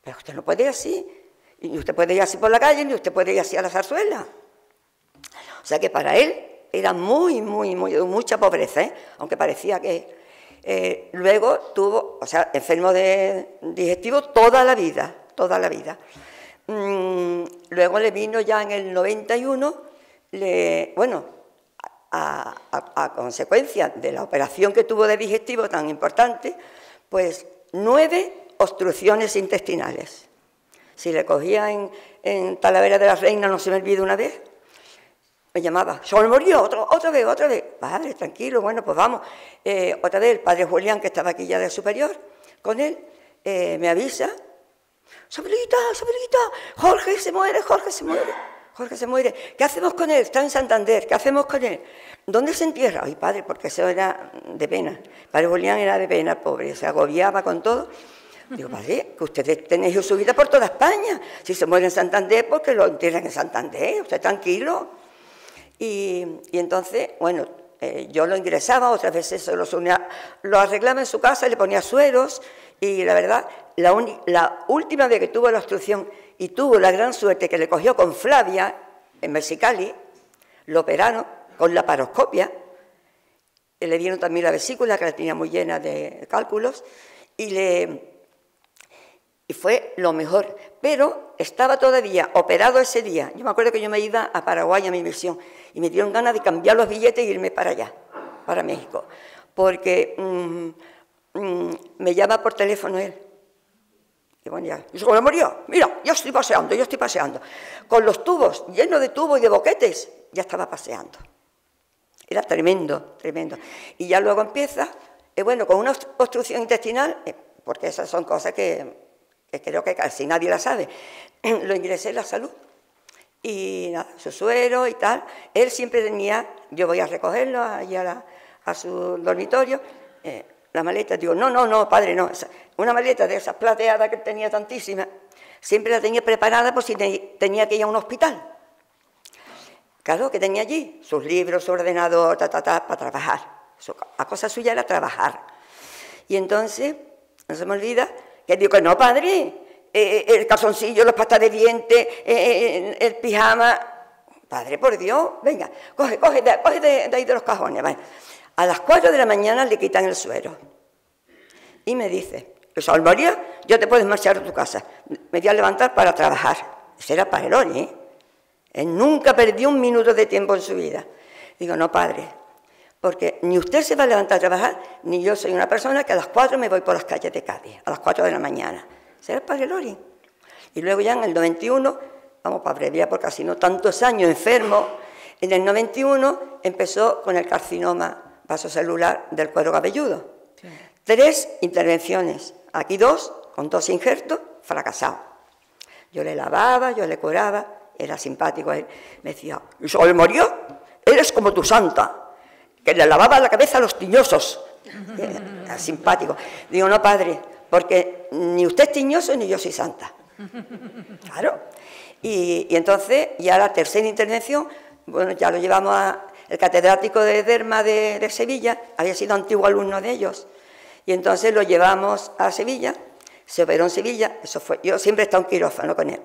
Pero usted no puede ir así, y usted puede ir así por la calle, ni usted puede ir así a la zarzuela. O sea que para él era mucha pobreza, ¿eh? Aunque parecía que... luego tuvo, enfermo de digestivo toda la vida. Luego le vino ya en el 91, a consecuencia de la operación que tuvo de digestivo tan importante, pues 9 obstrucciones intestinales. Si le cogía en Talavera de la Reina, no se me olvida una vez, me llamaba, se me murió, otra vez. Padre, tranquilo, bueno, pues vamos. Otra vez el padre Julián, que estaba aquí ya de superior, con él, me avisa, Sabelita, Jorge se muere. ¿Qué hacemos con él? Está en Santander, ¿qué hacemos con él? ¿Dónde se entierra? Ay, padre, porque eso era de pena. El padre Julián era de pena, pobre, se agobiaba con todo. Digo, padre, que ustedes tenéis su vida por toda España. Si se muere en Santander, pues que lo entierren en Santander, usted tranquilo. Y entonces, bueno, yo lo ingresaba, otras veces lo arreglaba en su casa, le ponía sueros, y la verdad, la última vez que tuvo la obstrucción, y tuvo la gran suerte que le cogió con Flavia, en Mexicali, lo operaron con la paroscopia, le dieron también la vesícula, que la tenía muy llena de cálculos, y fue lo mejor. Pero estaba todavía operado ese día. Yo me acuerdo que yo me iba a Paraguay a mi misión y me dieron ganas de cambiar los billetes e irme para allá, para México, porque me llama por teléfono él. Y bueno, ya, y se me murió. Mira, yo estoy paseando. Con los tubos, llenos de tubos y de boquetes, ya estaba paseando. Era tremendo, tremendo. Y ya luego empieza, bueno, con una obstrucción intestinal, porque esas son cosas que creo que casi nadie la sabe. Lo ingresé en la salud. Y nada, su suero y tal. Él siempre tenía, yo voy a recogerlo allá a su dormitorio, la maleta. Digo, no, padre, no. Una maleta de esas plateadas que tenía tantísimas, siempre la tenía preparada por si tenía que ir a un hospital. Claro, que tenía allí sus libros, su ordenador, para trabajar. La cosa suya era trabajar. Y entonces, no se me olvida, que digo que no, padre, el calzoncillo, las pastas de dientes, el pijama. Padre, por Dios, venga, coge de ahí de los cajones. Vale. A las 4 de la mañana le quitan el suero. Y me dice, Sol María, ya te puedes marchar a tu casa. Me voy a levantar para trabajar. Ese era Paeloni, ¿eh? Él nunca perdió un minuto de tiempo en su vida. Digo, no, padre, porque ni usted se va a levantar a trabajar, ni yo soy una persona que a las 4 me voy por las calles de Cádiz, a las 4 de la mañana. Ese era el padre Lori. Y luego ya en el 91, vamos para abreviar porque así no tantos años enfermo, en el 91 empezó con el carcinoma vasocelular del cuero cabelludo. Sí. 3 intervenciones, aquí 2, con 2 injertos, fracasado. Yo le lavaba, yo le curaba, era simpático él. Me decía, Sol María, eres como tu santa, que le lavaba la cabeza a los tiñosos. Era simpático. Digo, no, padre, porque ni usted es tiñoso ni yo soy santa. Claro. Y entonces, ya la tercera intervención, bueno, ya lo llevamos a... El catedrático de Derma de Sevilla, había sido antiguo alumno de ellos. Y entonces lo llevamos a Sevilla, se operó en Sevilla, eso fue... Yo siempre he estado en quirófano con él.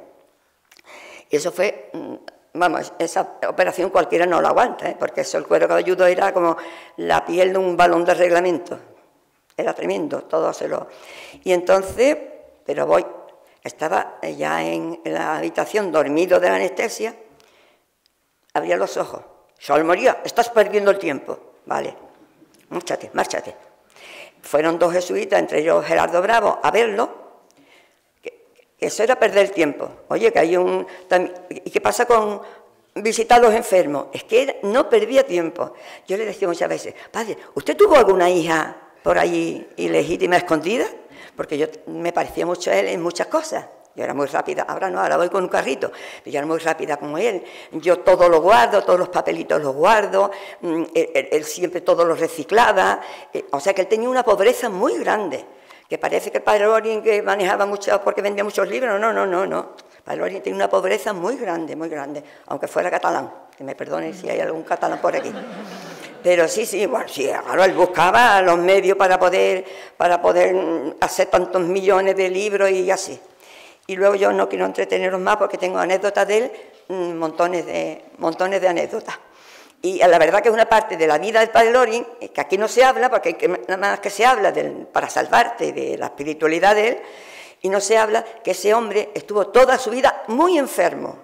Y eso fue... Vamos, esa operación cualquiera no la aguanta, porque eso, el cuero cabelludo era como la piel de un balón de reglamento. Era tremendo, todo se lo... Y entonces, pero estaba ya en la habitación, dormido de la anestesia, abría los ojos. Sol María, estás perdiendo el tiempo. Vale, márchate. Fueron 2 jesuitas, entre ellos Gerardo Bravo, a verlo. Eso era perder el tiempo. Oye, que hay ¿y qué pasa con visitar a los enfermos? Es que él no perdía tiempo. Yo le decía muchas veces, padre, ¿usted tuvo alguna hija por ahí ilegítima, escondida? Porque me parecía mucho a él en muchas cosas. Yo era muy rápida, ahora no, ahora voy con un carrito, pero yo era muy rápida como él. Yo todo lo guardo, todos los papelitos los guardo, él siempre todo lo reciclaba. O sea que él tenía una pobreza muy grande. Que parece que el padre Lori, que manejaba mucho porque vendía muchos libros, no. El padre Lori tiene una pobreza muy grande, aunque fuera catalán, que me perdonen si hay algún catalán por aquí. Pero sí, bueno, sí, claro, él buscaba los medios para poder hacer tantos millones de libros y así. Y luego yo no quiero entreteneros más porque tengo anécdotas de él, montones de anécdotas. Y la verdad que es una parte de la vida del padre Lori, que aquí no se habla, porque nada más que se habla para salvarte de la espiritualidad de él, y no se habla que ese hombre estuvo toda su vida muy enfermo.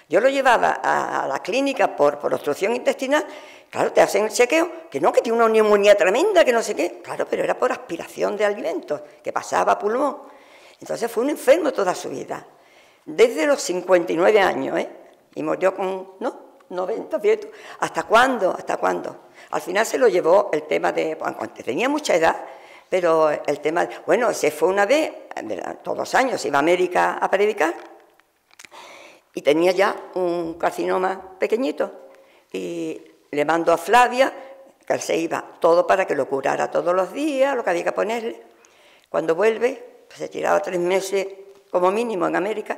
Yo lo llevaba a la clínica por obstrucción intestinal, claro, te hacen el chequeo, que tiene una neumonía tremenda, que no sé qué, claro, pero era por aspiración de alimentos, que pasaba a pulmón. Entonces fue un enfermo toda su vida, desde los 59 años, y murió con, 90, ¿cierto? ¿Hasta cuándo? Al final se lo llevó el tema de... Bueno, tenía mucha edad, pero el tema... Bueno, se fue una vez, todos los años, se iba a América a predicar, y tenía ya un carcinoma pequeñito, y le mandó a Flavia, que él se iba todo para que lo curara todos los días, lo que había que ponerle. Cuando vuelve, pues se tiraba 3 meses como mínimo en América,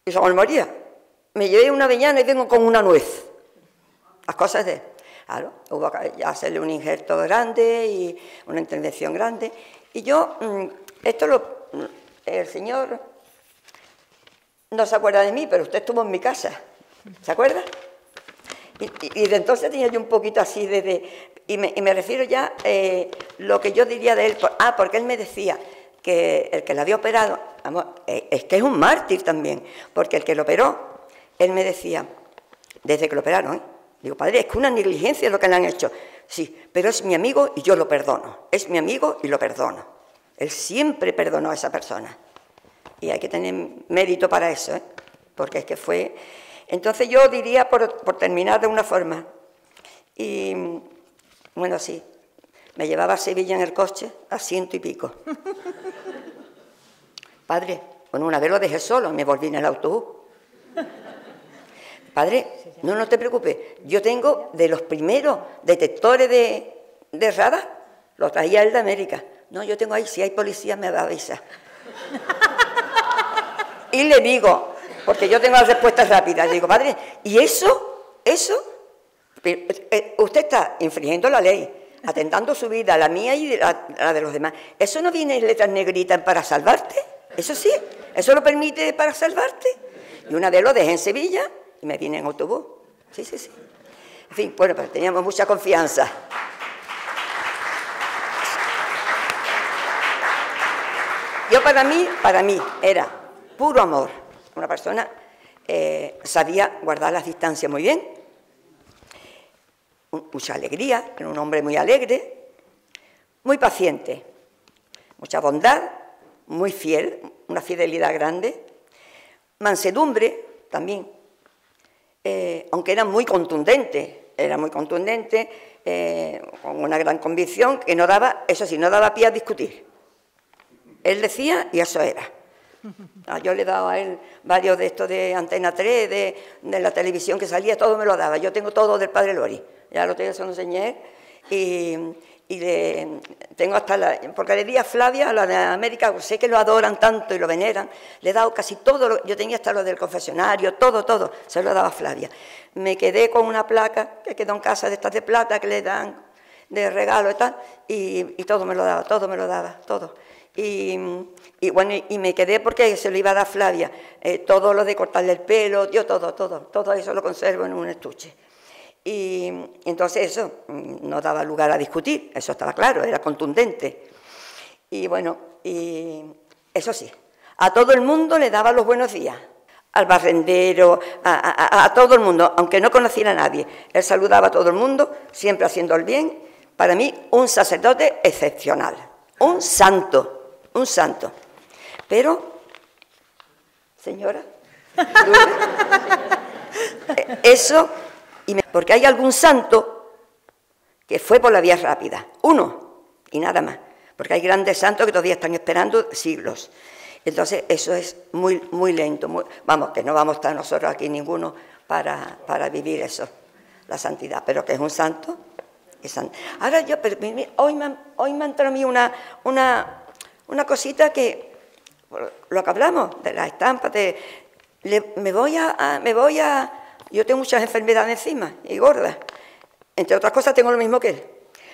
y Sol María, me llevé una avellana y vengo con una nuez. Las cosas de él. Claro, hubo que hacerle un injerto grande y una intervención grande. Y yo, el señor no se acuerda de mí, pero usted estuvo en mi casa. ¿Se acuerda? Y de entonces tenía yo un poquito así Y me refiero ya lo que yo diría de él, porque él me decía que el que la había operado, vamos, es que es un mártir también, porque el que lo operó, él me decía, desde que lo operaron, digo, padre, es que una negligencia es lo que le han hecho. Sí, pero es mi amigo y yo lo perdono, es mi amigo y lo perdono. Él siempre perdonó a esa persona. Y hay que tener mérito para eso, porque es que fue... Entonces yo diría, por terminar de una forma, y bueno, sí, me llevaba a Sevilla en el coche a 100 y pico. Padre, bueno, una vez lo dejé solo, me volví en el autobús. Padre, no te preocupes, yo tengo de los primeros detectores de radar, lo traía él de América. No, yo tengo ahí, si hay policía me va a avisar. Y le digo, porque yo tengo las respuestas rápidas, le digo, padre, ¿y eso? Usted está infringiendo la ley, atentando su vida, la mía y la de los demás. ¿Eso no viene en letras negritas para salvarte? Eso sí, ¿eso lo permite para salvarte? Y una vez lo dejé en Sevilla y me vine en autobús. Sí. En fin, bueno, pero teníamos mucha confianza. Yo para mí era puro amor. Una persona sabía guardar las distancias muy bien, mucha alegría, era un hombre muy alegre, muy paciente, mucha bondad, muy fiel, una fidelidad grande, mansedumbre también, aunque era muy contundente, con una gran convicción que no daba, eso sí, no daba pie a discutir. Él decía y eso era. Yo le he dado a él varios de estos de Antena 3, de la televisión que salía, todo me lo daba. Yo tengo todo del padre Lori, ya lo tengo, se lo enseñé. Tengo hasta porque le di a Flavia, a la de América, sé que lo adoran tanto y lo veneran, le he dado casi todo, yo tenía hasta lo del confesionario, todo, se lo he dado a Flavia. Me quedé con una placa que quedó en casa de estas de plata que le dan de regalo y tal, y todo me lo daba, todo. Y bueno, y me quedé porque se lo iba a dar Flavia, todo lo de cortarle el pelo, yo todo eso lo conservo en un estuche. Y entonces eso no daba lugar a discutir, eso estaba claro, era contundente. Y bueno, y eso sí, a todo el mundo le daba los buenos días, al barrendero, a todo el mundo, aunque no conociera a nadie. Él saludaba a todo el mundo, siempre haciendo el bien. Para mí, un sacerdote excepcional, un santo. Pero, señora, eso, porque hay algún santo que fue por la vía rápida, uno, y nada más, porque hay grandes santos que todavía están esperando siglos. Entonces, eso es muy, muy lento, vamos, que no vamos a estar nosotros aquí ninguno para vivir eso, la santidad, pero que es un santo, es santo. Ahora hoy me ha entrado a mí una cosita que, lo que hablamos, de las estampas, yo tengo muchas enfermedades encima y gordas, entre otras cosas tengo lo mismo que él,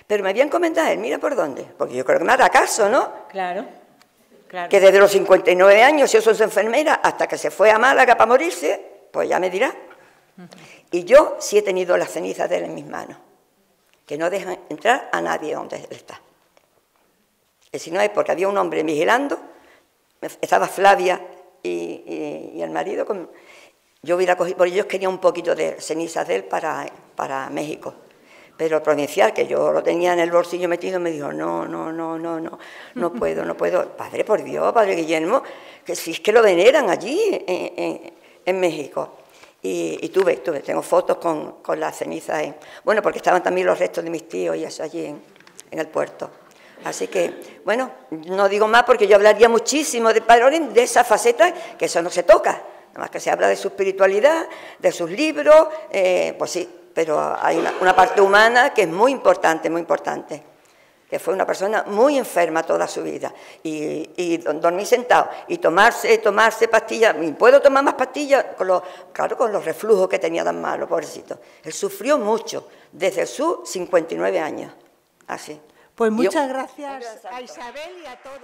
pero me habían comentado él, mira por dónde, porque yo creo que me hará caso, ¿no? Claro. Que desde los 59 años, yo soy su enfermera, hasta que se fue a Málaga para morirse, pues ya me dirá. Y yo sí he tenido las cenizas de él en mis manos, que no dejan entrar a nadie donde él está. Que si no es porque había un hombre vigilando, estaba Flavia y el marido, yo hubiera cogido, porque ellos querían un poquito de cenizas de él para México, pero el provincial, que yo lo tenía en el bolsillo metido, me dijo, no puedo, padre, por Dios, padre Guillermo, que si es que lo veneran allí en México. Y tengo fotos con las cenizas, bueno, porque estaban también los restos de mis tíos y eso allí en el puerto. Así que, bueno, no digo más porque yo hablaría muchísimo de Padre Loren, de esa faceta, que eso no se toca, nada más que se habla de su espiritualidad, de sus libros, pues sí, pero hay una parte humana que es muy importante, que fue una persona muy enferma toda su vida, y dormir sentado, y tomarse pastillas, y puedo tomar más pastillas, con los reflujos que tenía tan malos, pobrecito. Él sufrió mucho, desde sus 59 años, así. Pues muchas gracias a Isabel y a todos.